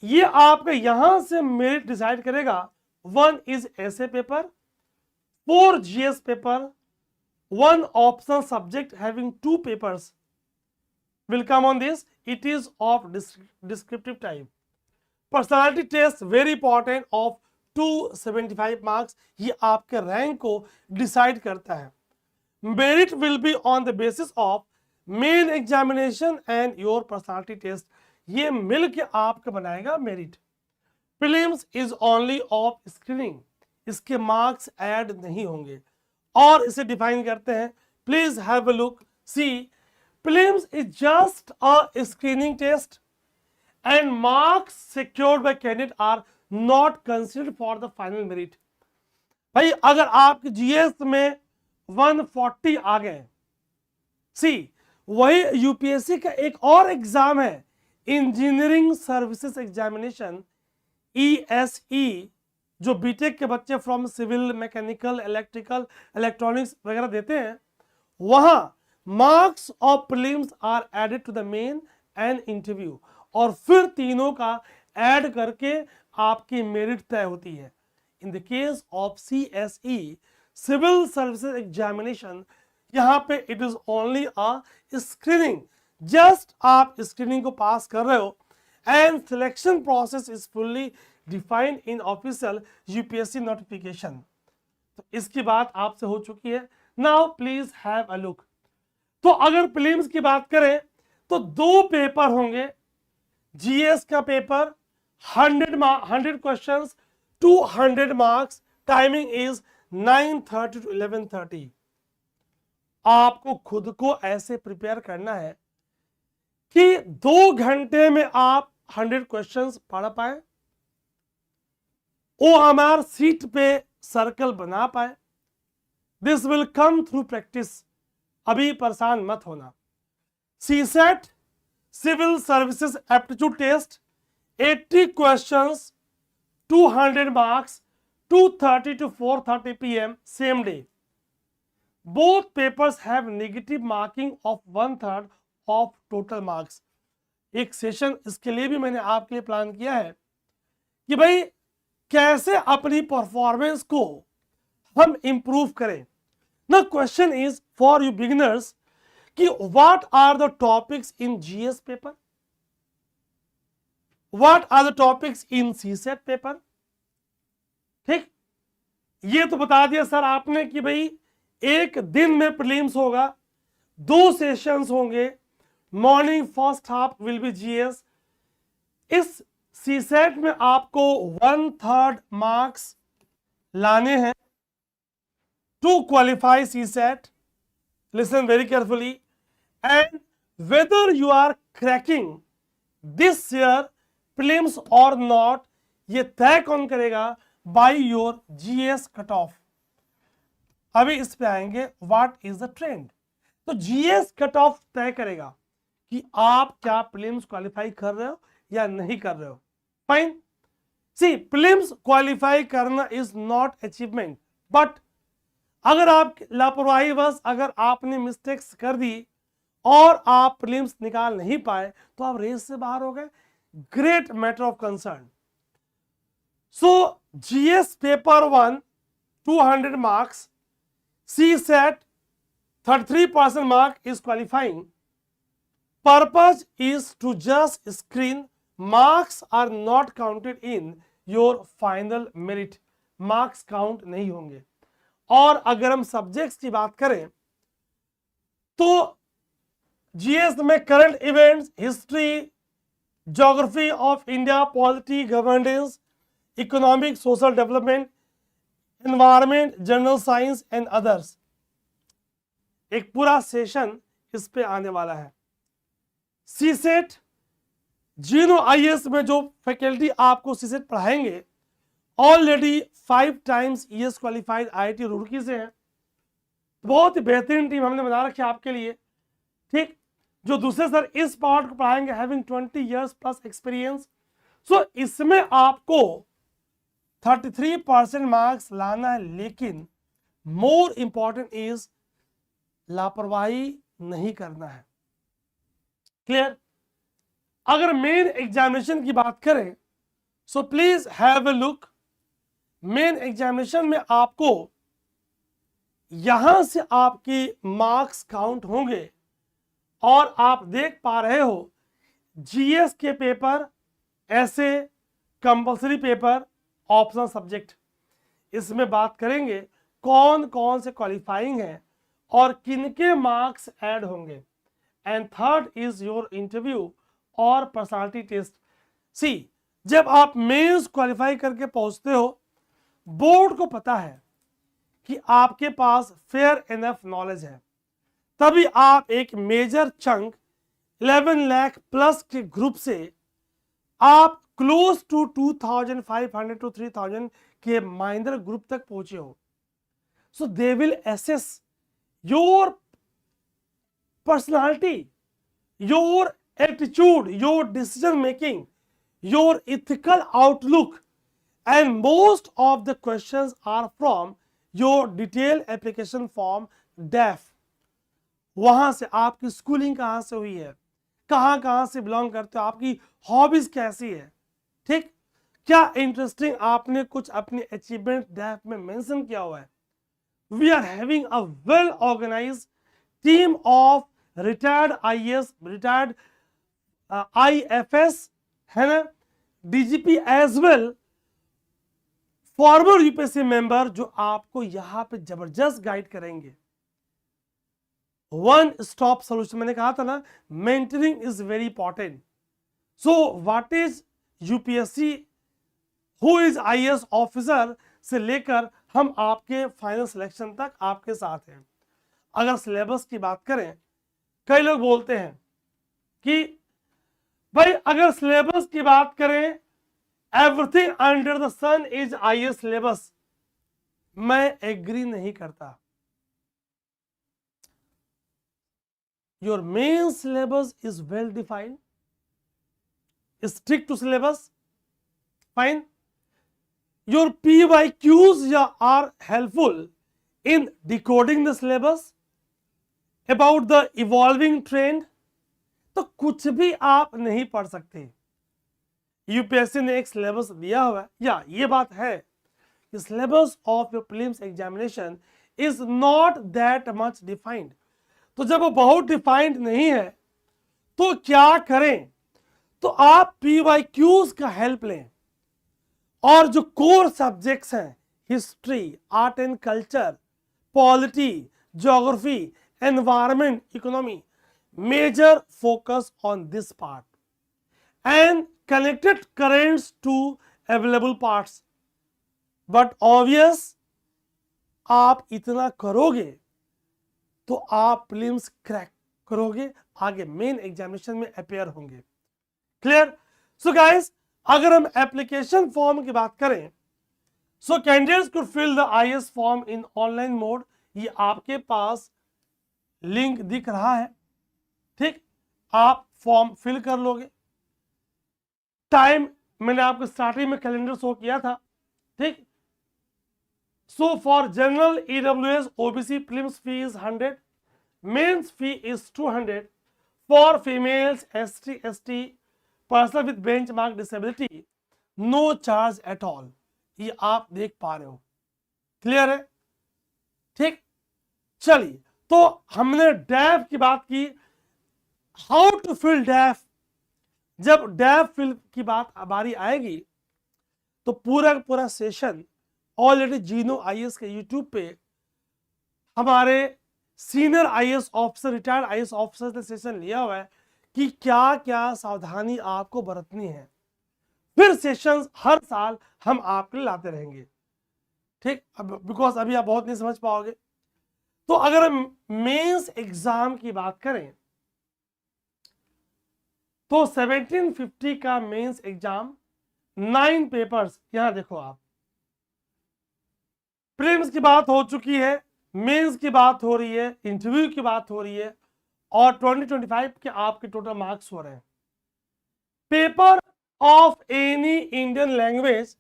ये आपका यहां से मेरिट डिसाइड करेगा। 1 is ऐसे paper, 4 GS paper, 1 optional subject having 2 papers will come on this. It is of descriptive type. Personality test very important of 275 marks, ये आपके रैंक को डिसाइड करता है। Merit will be on the basis of main examination and your personality test, ये मिल के आपका बनाएगा merit. Prelims is only of screening, इसके मार्क्स ऐड नहीं होंगे। और इसे डिफाइन करते हैं, please have a look, see prelims is just a screening test and marks secured by candidate are not considered for the final merit. भाई अगर आपके जीएस में 140 आ गए, सी वही यूपीएससी का एक और एग्जाम है, इंजीनियरिंग सर्विसेज एग्जामिनेशन, ESE, जो बीटेक के बच्चे from civil, mechanical, electrical, electronics वगैरह देते हैं, वहां marks of prelims are added to the main and interview, और फिर तीनों का ऐड करके आपकी मेरिट तय होती है। In the case of CSE, civil services examination, यहां पे it is only a screening, just आप स्क्रीनिंग को पास कर रहे हो, and selection process is fully defined in official UPSC notification. तो इसकी बात आपसे हो चुकी है। Now please have a look. तो अगर प्रीलिम्स की बात करें तो 2 पेपर होंगे, जीएस का paper 100 questions, 200 marks, timing is 9:30 to 11:30। आपको खुद को ऐसे प्रिपेयर करना है कि 2 घंटे में आप 100 क्वेश्चंस पढ़ पाए, OMR सीट पे सर्कल बना पाए। This will come through practice, अभी परेशान मत होना। CSAT civil services aptitude test 80 questions 200 marks 2:30 to 4:30 p.m. same day. Both papers have negative marking of 1/3 of total marks. एक सेशन इसके लिए भी मैंने आपके लिए प्लान किया है कि भाई कैसे अपनी परफॉर्मेंस को हम इंप्रूव करें। ना question is for you beginners कि what are the topics in GS paper, what are the topics in CSAT paper. ठीक, ये तो बता दिया सर आपने कि भाई एक दिन में प्रीलिम्स होगा, 2 सेशंस होंगे, morning first half will be GS. इस सीसेट में आपको 1/3 मार्क्स लाने हैं to qualify CSAT. Listen very carefully, and whether you are cracking this year prelims और नॉट, ये तय कौन करेगा? By your GS cut off. अभी इस पे आएंगे, व्हाट इज द ट्रेंड। तो जीएस कट ऑफ तय करेगा कि आप क्या प्रीलिम्स क्वालिफाई कर रहे हो या नहीं कर रहे हो। फाइन, सी प्रीलिम्स क्वालिफाई करना इज नॉट अचीवमेंट, बट अगर आप लापरवाही बस अगर आपने मिस्टेक्स कर दी और आप प्रीलिम्स निकाल नहीं पाए तो आप रेस से बाहर हो गए, great matter of concern. So GS paper 1 200 marks, CSAT 33% mark is qualifying. Purpose is to just screen. Marks are not counted in your final merit. Marks count नहीं होंगे। और अगर हम सब्जेक्ट्स की बात करें तो जीएस में current events, history, geography of India, polity, governance, economic, social development, environment, general science and others, एक पूरा सेशन इस पे आने वाला है। सीसेट जीनो आईएएस में जो फैकल्टी आपको सीसेट पढ़ाएंगे already 5 times ES qualified IIT Roorkee से हैं। बहुत ही बेहतरीन टीम हमने बना रखी है आपके लिए। ठीक, जो दूसरे सर इस पार्ट को पढ़ाएंगे हैविंग 20 years प्लस एक्सपीरियंस। सो इसमें आपको 33% मार्क्स लाना है, लेकिन मोर इंपॉर्टेंट इज लापरवाही नहीं करना है। क्लियर? अगर मेन एग्जामिनेशन की बात करें so please have a look. Main examination में आपको यहां से आपकी मार्क्स काउंट होंगे और आप देख पा रहे हो जीएस के पेपर, ऐसे कंपल्सरी पेपर, ऑप्शनल सब्जेक्ट। इसमें बात करेंगे कौन कौन से क्वालिफाइंग है और किनके मार्क्स ऐड होंगे। And third is your interview और पर्सनालिटी टेस्ट। सी, जब आप मेंस क्वालिफाई करके पहुंचते हो, बोर्ड को पता है कि आपके पास फेयर इनफ नॉलेज है, तभी आप एक मेजर चंक 11 लाख प्लस के ग्रुप से आप क्लोज टू 2500 to 3000 के माइनर ग्रुप तक पहुंचे हो। So they will assess your personality, your attitude, your decision making, your ethical outlook, and most of the questions are from your detailed application form DAF। वहां से आपकी schooling कहां से हुई है, कहां से बिलोंग करते हो, आपकी हॉबीज कैसी है, ठीक, क्या इंटरेस्टिंग आपने कुछ अपनी अचीवमेंट DAF में मेंशन किया हुआ है। We are having a well organised team of retired IAS, retired IFS है ना, DGP as well, former UPSC member, जो आपको यहां पे जबरदस्त गाइड करेंगे। वन स्टॉप सॉल्यूशन, मैंने कहा था ना, mentoring is very important. So what is UPSC, who is IAS officer से लेकर हम आपके फाइनल सिलेक्शन तक आपके साथ हैं। अगर सिलेबस की बात करें, कई लोग बोलते हैं कि भाई अगर सिलेबस की बात करें, everything under the sun is IAS syllabus, मैं एग्री नहीं करता। Your main syllabus is well defined, stick to syllabus, fine. Your PYQs are helpful in decoding the syllabus about the evolving trend। तो कुछ भी आप नहीं पढ़ सकते। यूपीएससी ने एक सिलेबस दिया हुआ है, या ये बात है कि syllabus of your prelims examination is not that much defined. तो जब वो बहुत डिफाइंड नहीं है तो क्या करें, तो आप PYQs का हेल्प लें, और जो कोर सब्जेक्ट्स हैं, history, art and culture, polity, geography, environment, economy, major focus on this part and connected currents to available parts. But obvious, आप इतना करोगे तो आप प्रीलिम्स क्रैक करोगे, आगे मेन एग्जामिनेशन में अपेयर होंगे। क्लियर? सो गाइस, अगर हम एप्लीकेशन फॉर्म की बात करें, so candidates could fill the IAS form in online mode. ये आपके पास लिंक दिख रहा है, ठीक, आप फॉर्म फिल कर लोगे। टाइम मैंने आपको स्टार्टिंग में कैलेंडर शो किया था, ठीक। So for general EWS OBC prelims fee is 100, mains fee is 200, for females ST ST person with benchmark disability no charge at all. ये आप देख पा रहे हो, क्लियर है, ठीक। चलिए, तो हमने डैफ की बात की, हाउ टू फिल डैफ। जब डैफ फिल की बात बारी आएगी तो पूरा पूरा सेशन ऑलरेडी जीनो आईएएस के यूट्यूब पे हमारे senior IAS officer, retired IAS officer ने सेशन लिया हुआ है कि क्या क्या सावधानी आपको बरतनी है। फिर सेशंस हर साल हम आपके लिए लाते रहेंगे, ठीक। अब बिकॉज अभी आप बहुत नहीं समझ पाओगे। तो अगर हम मेंस एग्जाम की बात करें तो 1750 का मेंस एग्जाम, 9 पेपर्स, यहां देखो आप, प्रीलिम्स की बात हो चुकी है, मेंस की बात हो रही है, इंटरव्यू की बात हो रही है, और 2025 के आपके टोटल मार्क्स हो रहे हैं। Paper of any Indian language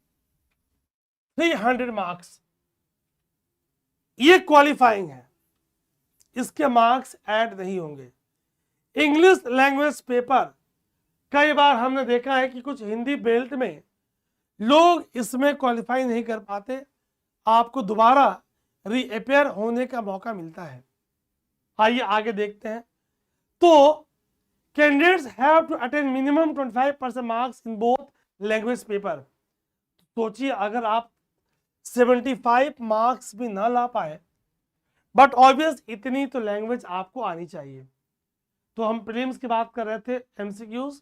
300 marks, ये क्वालिफाइंग है, इसके मार्क्स ऐड नहीं होंगे। इंग्लिश लैंग्वेज पेपर, कई बार हमने देखा है कि कुछ हिंदी बेल्ट में लोग इसमें क्वालिफाई नहीं कर पाते, आपको दोबारा रीअपेयर होने का मौका मिलता है। आइए आगे देखते हैं। तो candidates have to attain minimum 25% marks in both language paper. सोचिए, अगर आप 75 मार्क्स भी ना ला पाए, बट ऑब्वियस इतनी तो लैंग्वेज आपको आनी चाहिए। तो हम प्रीलिम्स की बात कर रहे थे, एमसीक्यूज,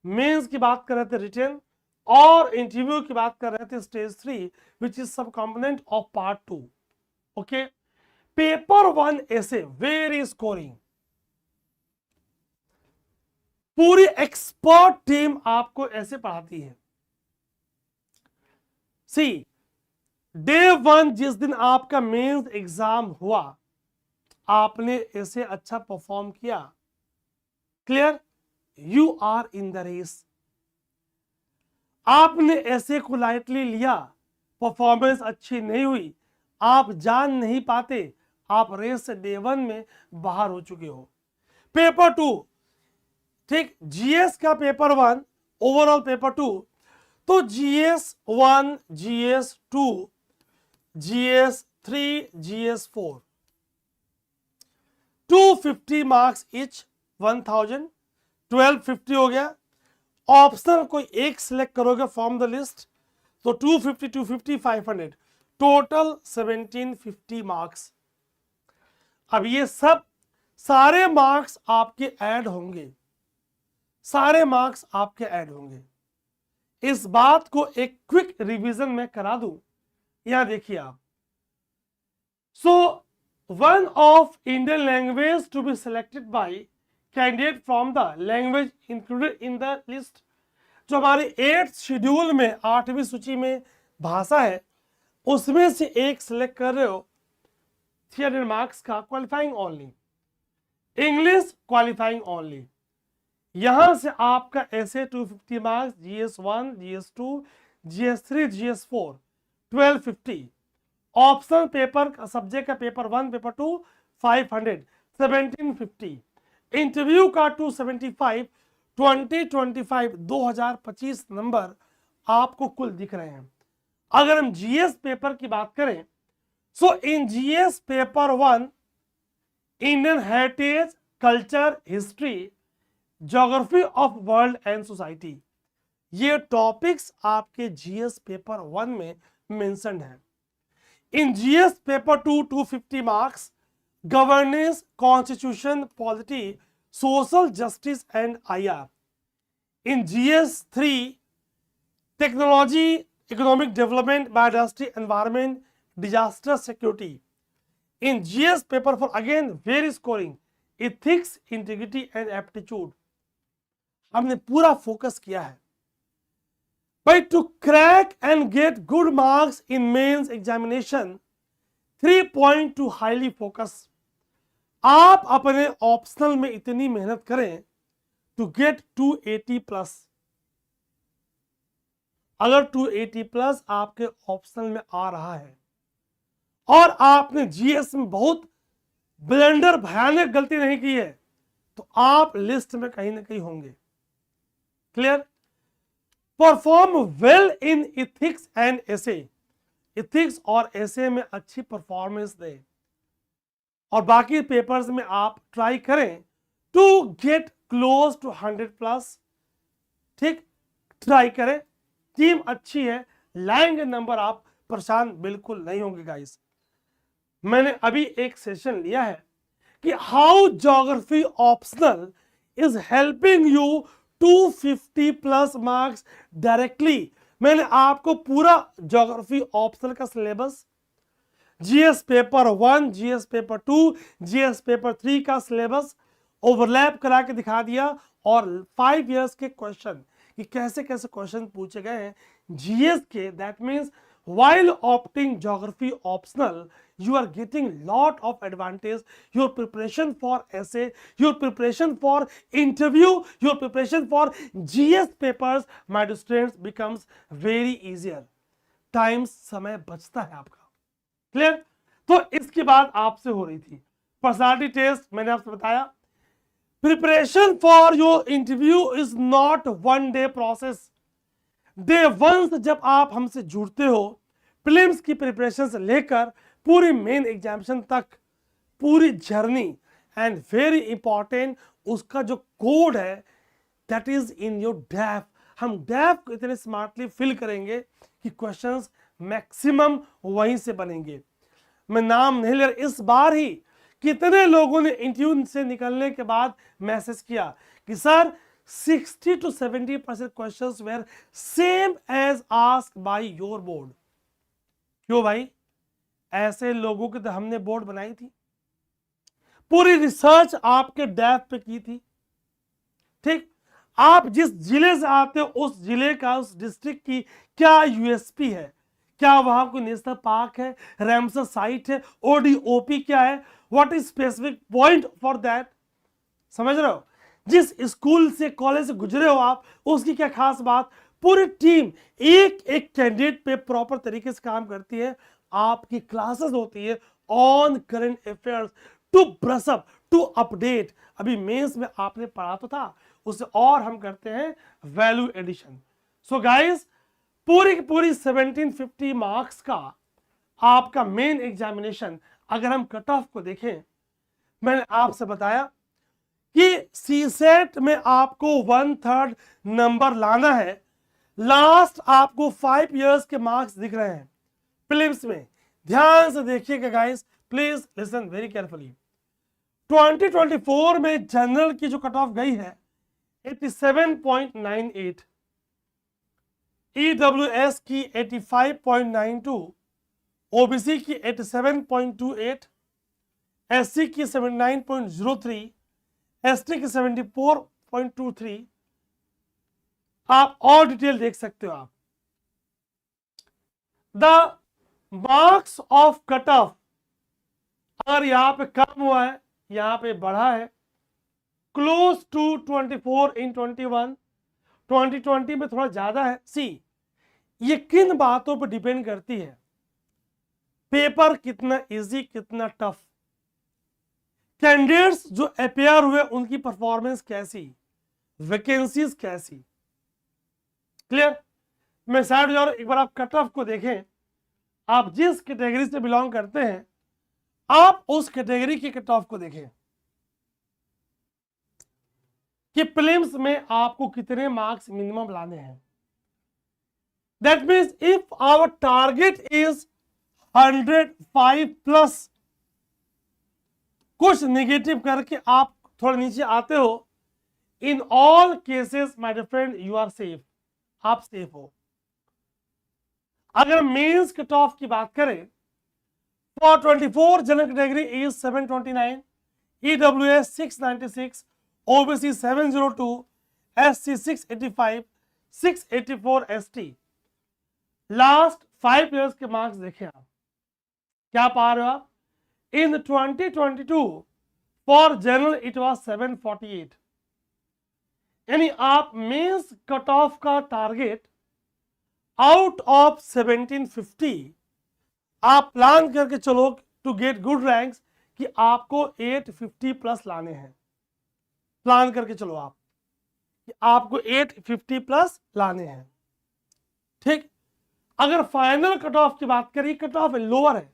मेंस की बात कर रहे थे, रिटन, और इंटरव्यू की बात कर रहे थे स्टेज 3, विच इज सब component of part 2। Okay, paper 1 ऐसे वेरी स्कोरिंग, पूरी एक्सपर्ट टीम आपको ऐसे पढ़ाती है। सी, डे 1 जिस दिन आपका मेंस एग्जाम हुआ, आपने ऐसे अच्छा परफॉर्म किया, clear, you are in the race. आपने ऐसे को लाइटली लिया, परफॉर्मेंस अच्छी नहीं हुई, आप जान नहीं पाते, आप रेस से डे 1 में बाहर हो चुके हो। पेपर 2, ठीक, जीएस का पेपर 1, ओवरऑल पेपर 2, तो GS 1, GS 2, GS 3, GS 4, 250 marks etch, 1000, 1250 हो गया। ऑप्शनल कोई एक सिलेक्ट करोगे फ्रॉम द लिस्ट तो 250, 250, 500, टोटल 1750 मार्क्स। अब ये सब सारे मार्क्स आपके ऐड होंगे, सारे मार्क्स आपके ऐड होंगे। इस बात को एक क्विक रिवीजन में करा दूं, यहां देखिए आप। So one of Indian language to be selected by candidate from the language included in the list. जो हमारे 8th शेड्यूल में 8वीं सूची में भाषा है उसमें से एक सिलेक्ट कर रहे हो 300 मार्क्स का, qualifying only. English qualifying only. यहां से आपका ऐसे 250 marks, GS1, GS2, GS3, GS4 1250। Optional paper subject का पेपर 1, पेपर 2 500 1750। इंटरव्यू का 275 2025 2025 नंबर आपको कुल दिख रहे हैं। अगर हम जीएस पेपर की बात करें, so in GS paper 1 Indian heritage, culture, history, geography of world and society, ये टॉपिक्स आपके जीएस पेपर 1 में मेंशन्ड है। In GS paper 2 250 marks, governance, constitution, polity, social justice and IR. In GS 3 technology, economic development, biodiversity, environment, disaster security. In GS paper 4 again very scoring, ethics, integrity and aptitude। हमने पूरा focus किया है भाई to crack and get good marks in mains examination 3.2 highly focus. आप अपने optional में इतनी मेहनत करें टू गेट 280 प्लस। अगर 280 प्लस आपके ऑप्शनल में आ रहा है और आपने जीएस में बहुत ब्लंडर, भयानक गलती नहीं की है, तो आप लिस्ट में कहीं ना कहीं होंगे। Clear? Perform well in ethics and essay. Ethics और एसे में अच्छी परफॉर्मेंस दे और बाकी पेपर्स में आप ट्राई करें to get close to 100 plus. ठीक, ट्राई करें, टीम अच्छी है, लाएंगे नंबर, आप परेशान बिल्कुल नहीं होंगे गाइस। मैंने अभी एक सेशन लिया है कि how geography optional is helping you 250 plus marks directly. मैंने आपको पूरा ज्योग्राफी ऑप्शनल का syllabus, GS paper 1, GS paper 2, GS paper 3 का सिलेबस ओवरलैप करा के दिखा दिया और 5 इयर्स के क्वेश्चन कि कैसे कैसे क्वेश्चन पूछे गए हैं जीएस के। That means while opting geography optional, you are getting lot of advantage. Your preparation for essay, your preparation for interview, your preparation for GS papers, my dear students, becomes very easier. Time, समय बचता है आपका। Clear? तो इसके बाद आपसे हो रही थी पर्सनालिटी टेस्ट। मैंने आपसे बताया preparation for your interview is not one day process. Day one जब आप हमसे जुड़ते हो, प्रीलिम्स की प्रिपरेशन से लेकर पूरी मेन एग्जामिनेशन तक पूरी जर्नी, एंड वेरी इंपॉर्टेंट उसका जो कोड है दैट इज इन योर डैफ। हम डैफ को इतने स्मार्टली फिल करेंगे कि क्वेश्चंस मैक्सिमम वहीं से बनेंगे। मैं नाम नहीं ले रहा, इस बार ही कितने लोगों ने इंटरव्यू से निकलने के बाद मैसेज किया कि sir 60 to 70% questions were same as asked by your board। क्यों भाई? ऐसे लोगों की तो हमने बोर्ड बनाई थी, पूरी रिसर्च आपके डैप पे की थी। ठीक, आप जिस जिले से आते हो उस जिले का, उस डिस्ट्रिक्ट की क्या यूएसपी है, क्या वहां कोई नेशनल पार्क है, रैमसर साइट है, ओडीओपी क्या है, what is specific point for that. समझ रहे हो? जिस स्कूल से, कॉलेज से गुजरे हो आप, उसकी क्या खास बात। पूरी टीम एक एक कैंडिडेट पे प्रॉपर तरीके से काम करती है। आपकी क्लासेस होती है on current affairs to brush up, to update. अभी मेंस में आपने पढ़ा तो था, उससे और हम करते हैं वैल्यू एडिशन। सो गाइस, पूरी की पूरी 1750 मार्क्स का आपका मेन एग्जामिनेशन, अगर हम कट ऑफ को देखें, मैंने आपसे बताया कि सीसेट में आपको 1/3 नंबर लाना है। लास्ट आपको 5 इयर्स के मार्क्स दिख रहे हैं प्रीलिम्स में। ध्यान से देखिएगा guys, please listen very carefully. 2024 में जनरल की जो कट ऑफ गई है 87.98, ईडब्ल्यूएस की 85.92, ओबीसी की 87.28, एससी की 79.03, ST की 74.23। आप और डिटेल देख सकते हो आप। The marks of cut off अगर यहां पे कम हुआ है, यहां पे बढ़ा है, क्लोज टू 24 इन 21, 2020 में थोड़ा ज्यादा है। सी, ये किन बातों पर डिपेंड करती है? पेपर कितना इजी, कितना टफ, कैंडिडेट्स जो अपेयर हुए उनकी परफॉर्मेंस कैसी, वैकेंसीज कैसी। क्लियर? मैं साइड जा रहा हूं, एक बार आप कट ऑफ को देखें। आप जिस कैटेगरी से बिलोंग करते हैं, आप उस कैटेगरी की कट ऑफ को देखें कि प्रीलिम्स में आपको कितने मार्क्स मिनिमम लाने हैं। That means if our target is 105 plus, कुछ निगेटिव करके आप थोड़ा नीचे आते हो, in all cases my dear friend you are safe, आप सेफ हो। अगर मेंस कट ऑफ की बात करें, for 24 general category is 729, EWS 696, OBC 702, SC 685, 684 ST। Last 5 years के मार्क्स देखें आप, क्या पा रहे हो आप? In 2022 for general it was 748, यानी आप मेंस कट ऑफ का टारगेट आउट ऑफ 1750 आप प्लान करके चलो टू गेट गुड रैंक्स कि आपको 850 प्लस लाने हैं। प्लान करके चलो आप कि आपको 850 प्लस लाने हैं। ठीक, अगर फाइनल कट ऑफ की बात करें, कट ऑफ लोअर है,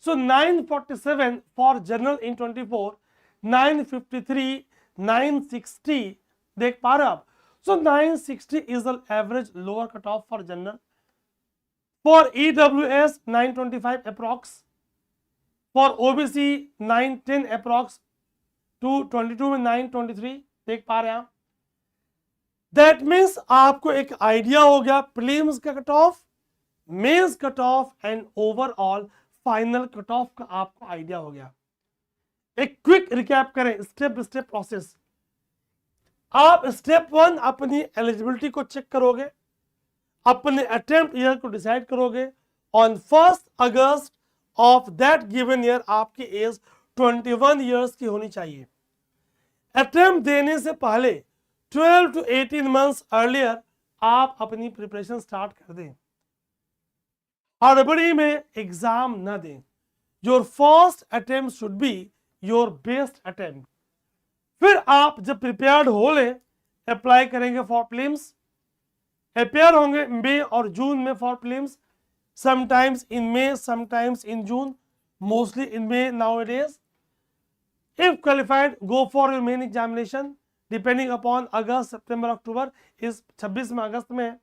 सो 947 फॉर जनरल इन 24, 953, 960 देख पा रहे हो आप। सो 960 is the average lower cut off for general. For EWS 925 approx, for OBC 910 approx, 222 में 923 देख पा रहे हैं आप। दैट मीन्स आपको एक आइडिया हो गया प्रीलिम्स का cut off, mains cut off and overall final cut off का आपको आइडिया हो गया। एक क्विक रिकैप करें, स्टेप बाय स्टेप प्रोसेस। आप स्टेप 1 अपनी एलिजिबिलिटी को चेक करोगे, अपने अटेम्प्ट ईयर को डिसाइड करोगे। On 1 August of that given year आपकी एज 21 ईयर्स की होनी चाहिए। अटेम्प्ट देने से पहले 12 to 18 मंथ्स अर्लियर आप अपनी प्रिपरेशन स्टार्ट कर दें। हड़बड़ी में एग्जाम न दें। Your first attempt should be your best attempt. फिर आप जब प्रिपेयर्ड हो ले, अप्लाई करेंगे फॉर प्रीलिम्स। अपेयर होंगे मई और जून में for prelims, sometimes in May, sometimes in June, mostly in May nowadays. If qualified, go for your main examination depending upon August, September, October is 26 में अगस्त में।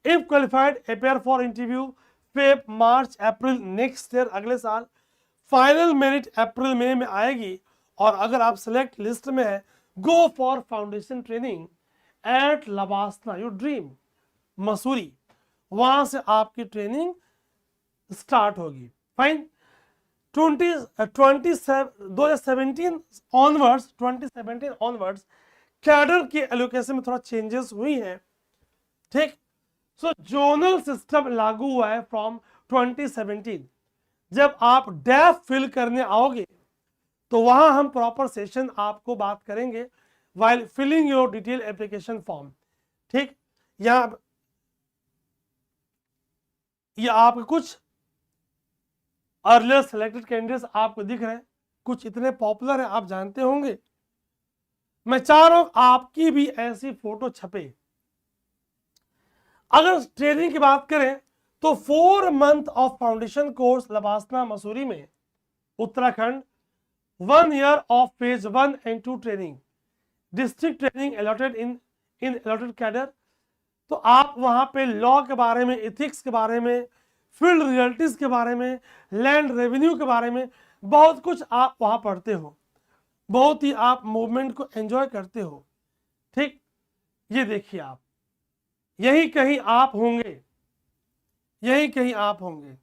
If qualified, appear for interview Feb, March, April next year, अगले साल। Final merit अप्रैल मई में आएगी। और अगर आप select list में है, go for foundation training at लवासना your dream Mussoorie, वहां से आपकी ट्रेनिंग स्टार्ट होगी। फाइन। 2017 ऑनवर्ड्स कैडर की एलोकेशन में थोड़ा चेंजेस हुई है। ठीक, सो जोनल सिस्टम लागू हुआ है फ्रॉम 2017। जब आप डैफ फिल करने आओगे तो वहां हम प्रॉपर सेशन आपको बात करेंगे while filling your detailed application form। ठीक, यहाँ ये आपके कुछ अर्लियर सेलेक्टेड कैंडिडेट्स आपको दिख रहे हैं, कुछ इतने पॉपुलर हैं आप जानते होंगे। मैं चाह रहा हूं आपकी भी ऐसी फोटो छपे। अगर ट्रेनिंग की बात करें तो 4 month of foundation course लवासना Mussoorie में Uttarakhand, 1 year of phase 1 and 2 training, district training allotted in allotted cadre. तो आप वहां पे लॉ के बारे में, एथिक्स के बारे में, फील्ड रियलिटीज के बारे में, लैंड रेवेन्यू के बारे में बहुत कुछ आप वहां पढ़ते हो, बहुत ही आप मूवमेंट को एंजॉय करते हो। ठीक, ये देखिए आप, यही कहीं आप होंगे, यही कहीं आप होंगे।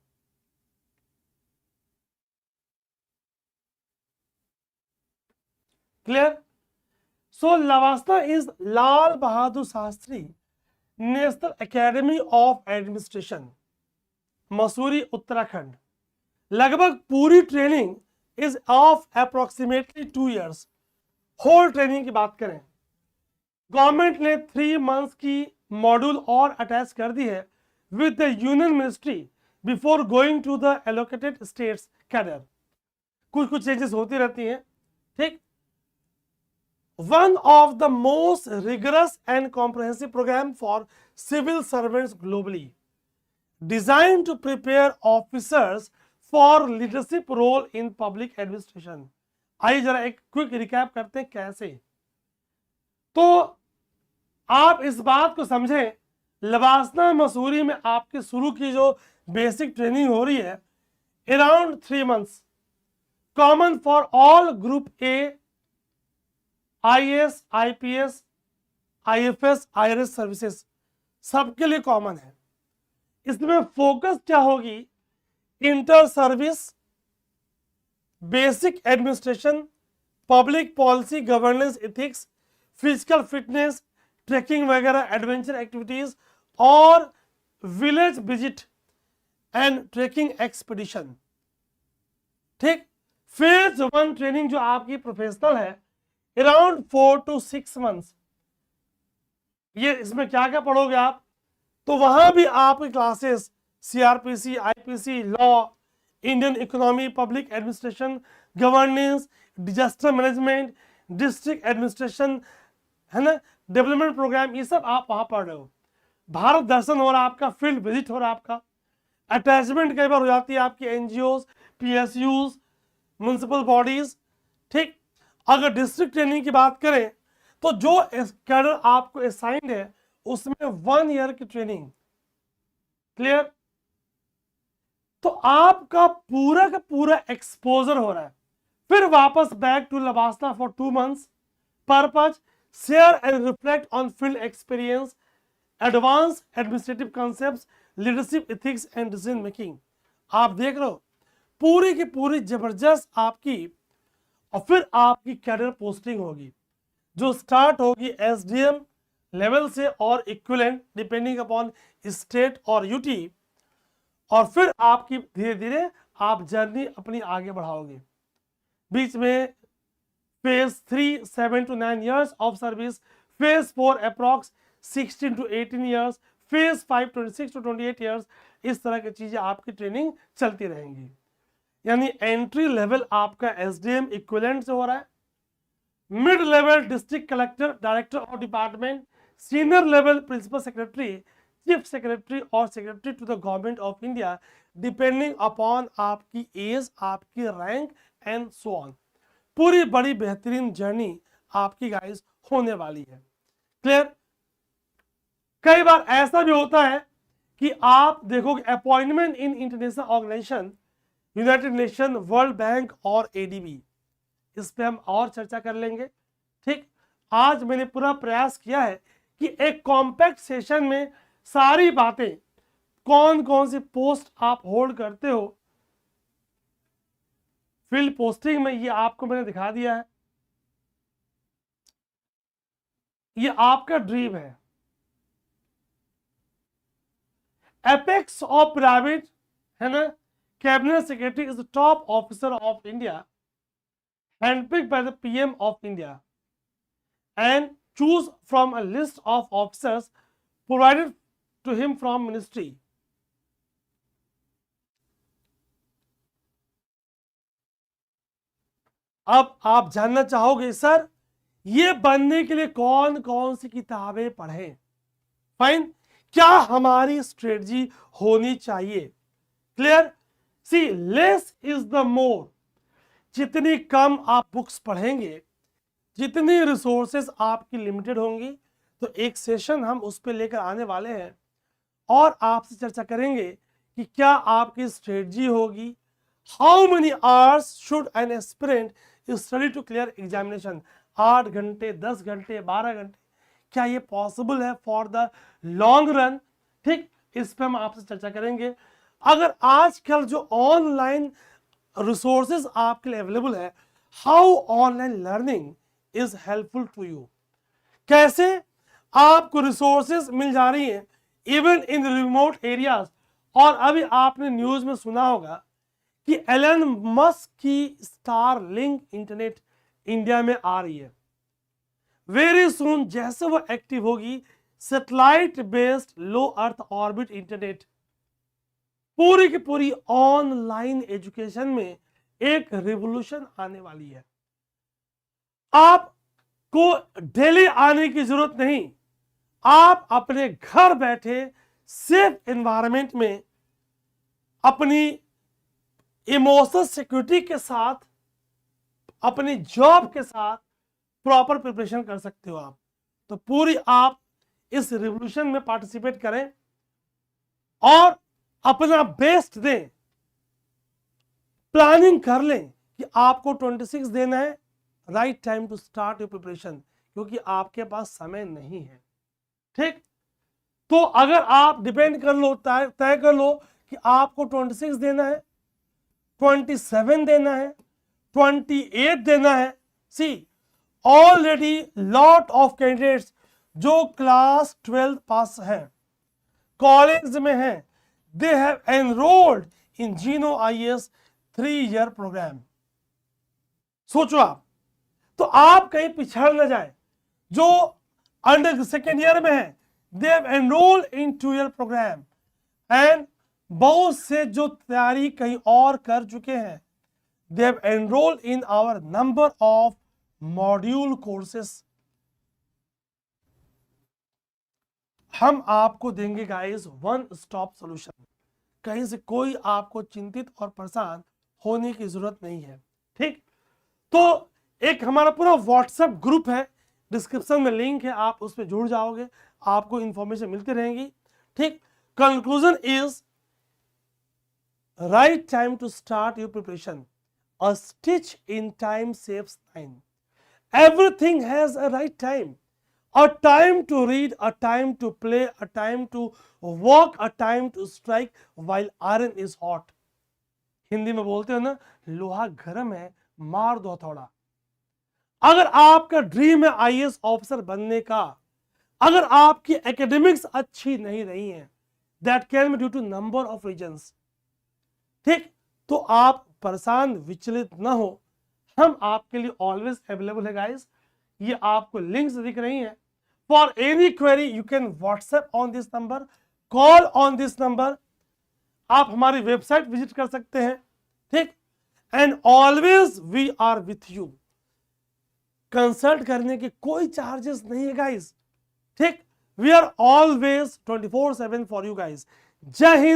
Clear? So LBSNAA is Lal Bahadur Shastri national academy of administration, Mussoorie, Uttarakhand. लगभग पूरी training is of approximately 2 years। Whole training की बात करें, गवर्नमेंट ने 3 months की मॉड्यूल और अटैच कर दी है with the union ministry before going to the allocated states cadre. कुछ कुछ चेंजेस होती रहती हैं, ठीक। One of the most rigorous and comprehensive programme for civil servants globally, design to prepare officers for leadership role in public administration. आइए जरा एक quick recap करते हैं कैसे। तो आप इस बात को समझें, लवासा मसूरी में आपकी शुरू की जो बेसिक ट्रेनिंग हो रही है around 3 months, common for all group A IAS, IPS, IFS, IRS services, सबके लिए कॉमन है। इसमें फोकस क्या होगी, inter service, basic administration, public policy, governance, ethics, physical fitness, trekking वगैरह, एडवेंचर एक्टिविटीज और village visit and trekking expedition, ठीक। Phase 1 training जो आपकी प्रोफेशनल है अराउंड 4 to 6 months। ये इसमें क्या क्या पढ़ोगे आप, तो वहां भी आपकी classes CRPC, IPC, law, Indian economy, public administration, governance, disaster management, district administration, है ना, डेवलपमेंट प्रोग्राम, ये सब आप वहां पढ़ रहे हो। भारत दर्शन हो रहा है आपका, फील्ड विजिट हो रहा है आपका, अटैचमेंट कई बार हो जाती है आपकी NGOs, PSUs, म्युनिसिपल बॉडीज, ठीक। अगर डिस्ट्रिक्ट ट्रेनिंग की बात करें तो जो कैडर आपको असाइंड है उसमें 1 year की ट्रेनिंग, क्लियर। तो आपका पूरा का पूरा एक्सपोजर हो रहा है। फिर वापस back to LBSNAA for 2 months, purpose share and reflect on field experience, advance administrative concepts, leadership, ethics and decision making. आप देख रहे हो पूरी की पूरी जबरदस्त आपकी, और फिर आपकी कैडर पोस्टिंग होगी जो स्टार्ट होगी SDM लेवल से और इक्विवेलेंट डिपेंडिंग अपॉन स्टेट और UT, और फिर आपकी धीरे धीरे आप जर्नी अपनी आगे बढ़ाओगे। बीच में phase 3 7 to 9 years of service, phase 4 approx 16 to 18 years, phase 5 26 to 28 years। इस तरह की चीजें आपकी ट्रेनिंग चलती रहेंगी। यानी एंट्री लेवल आपका SDM इक्विवेलेंट से हो रहा है, mid level district collector, director of department, senior level principal secretary, chief secretary और secretary to the government of India depending upon आपकी एज, आपकी रैंक एंड सो ऑन। पूरी बड़ी बेहतरीन जर्नी आपकी गाइस होने वाली है, क्लियर। कई बार ऐसा भी होता है कि आप देखोगे appointment in international organisation, united nation, world bank और ADB, इस पे हम और चर्चा कर लेंगे, ठीक। आज मैंने पूरा प्रयास किया है कि एक कॉम्पैक्ट सेशन में सारी बातें, कौन कौन सी पोस्ट आप होल्ड करते हो फील्ड पोस्टिंग में, ये आपको मैंने दिखा दिया है। ये आपका ड्रीम है, एपेक्स ऑफ प्राइवेट, है ना, cabinet secretary is the top officer of India handpicked by the PM of India and choose from a list of officers provided to him from ministry। अब आप जानना चाहोगे सर ये बनने के लिए कौन कौन सी किताबें पढ़ें, फाइन, क्या हमारी स्ट्रेटजी होनी चाहिए, clear. See less is the more, जितनी कम आप बुक्स पढ़ेंगे, जितनी रिसोर्सेस आपकी लिमिटेड होंगी, तो एक सेशन हम उस पर लेकर आने वाले हैं और आपसे चर्चा करेंगे कि क्या आपकी स्ट्रेटजी होगी, how many hours should an aspirant study to clear examination, 8 घंटे, 10 घंटे, 12 घंटे, क्या ये पॉसिबल है फॉर द लॉन्ग रन, ठीक। इस पर हम आपसे चर्चा करेंगे। अगर आजकल जो ऑनलाइन रिसोर्सेज आपके लिए अवेलेबल है, how online learning is helpful to you. कैसे? आपको रिसोर्सेज मिल जा रही हैं इवन इन रिमोट एरियाज। और अभी आपने न्यूज में सुना होगा कि एलन मस्क की स्टार लिंक इंटरनेट इंडिया में आ रही है। वेरी सून जैसे वो एक्टिव होगी, सैटेलाइट बेस्ड लो अर्थ ऑर्बिट इंटरनेट, पूरी की पूरी ऑनलाइन एजुकेशन में एक रिवॉल्यूशन आने वाली है। आपको डेली आने की जरूरत नहीं, आप अपने घर बैठे सेफ एनवायरनमेंट में अपनी इमोशनल सिक्योरिटी के साथ, अपनी जॉब के साथ प्रॉपर प्रिपरेशन कर सकते हो आप। तो पूरी आप इस रिवॉल्यूशन में पार्टिसिपेट करें और अपना बेस्ट दें, प्लानिंग कर लें कि आपको 26 देना है, right time to start your preparation, क्योंकि आपके पास समय नहीं है। ठीक, तो अगर आप डिपेंड कर लो, तय कर लो कि आपको 26 देना है, 27 देना है, 28 देना है। See already lot of candidates जो क्लास 12 पास हैं, कॉलेज में हैं, दे हैव एनरोल्ड इन जीनो IAS 3-year प्रोग्राम। सोचो आप, तो आप कहीं पिछड़ न जाए। जो अंडर सेकेंड ईयर में है, they have enrolled in 2-year programme. And बहुत से जो तैयारी कहीं और कर चुके हैं, they have enrolled in our number of module courses. हम आपको देंगे गाइस वन स्टॉप सॉल्यूशन। कहीं से कोई आपको चिंतित और परेशान होने की जरूरत नहीं है। ठीक, तो एक हमारा पूरा व्हाट्सएप ग्रुप है, डिस्क्रिप्शन में लिंक है, आप उस पर जुड़ जाओगे, आपको इंफॉर्मेशन मिलती रहेगी। ठीक, conclusion is right time to start your preparation. A stitch in time saves time. Everything has a right time. A time to read, a time to play, a time to walk, a time to strike while iron is hot. Hindi में बोलते हो ना, लोहा गर्म है, मार दो हथौड़ा। अगर आपका ड्रीम है IAS ऑफिसर बनने का, अगर आपकी एकेडमिक्स अच्छी नहीं रही है, that can be due to number of reasons. ठीक, तो आप परेशान विचलित ना हो, हम आपके लिए ऑलवेज अवेलेबल है गाइस। ये आपको लिंक्स दिख रही हैं। For any query you can WhatsApp on this number, call on this number, आप हमारी वेबसाइट विजिट कर सकते हैं। ठीक, and always we are with you. Consult करने के कोई चार्जेस नहीं है गाइस। ठीक, we are always 24/7 for you guys. जय हिंद।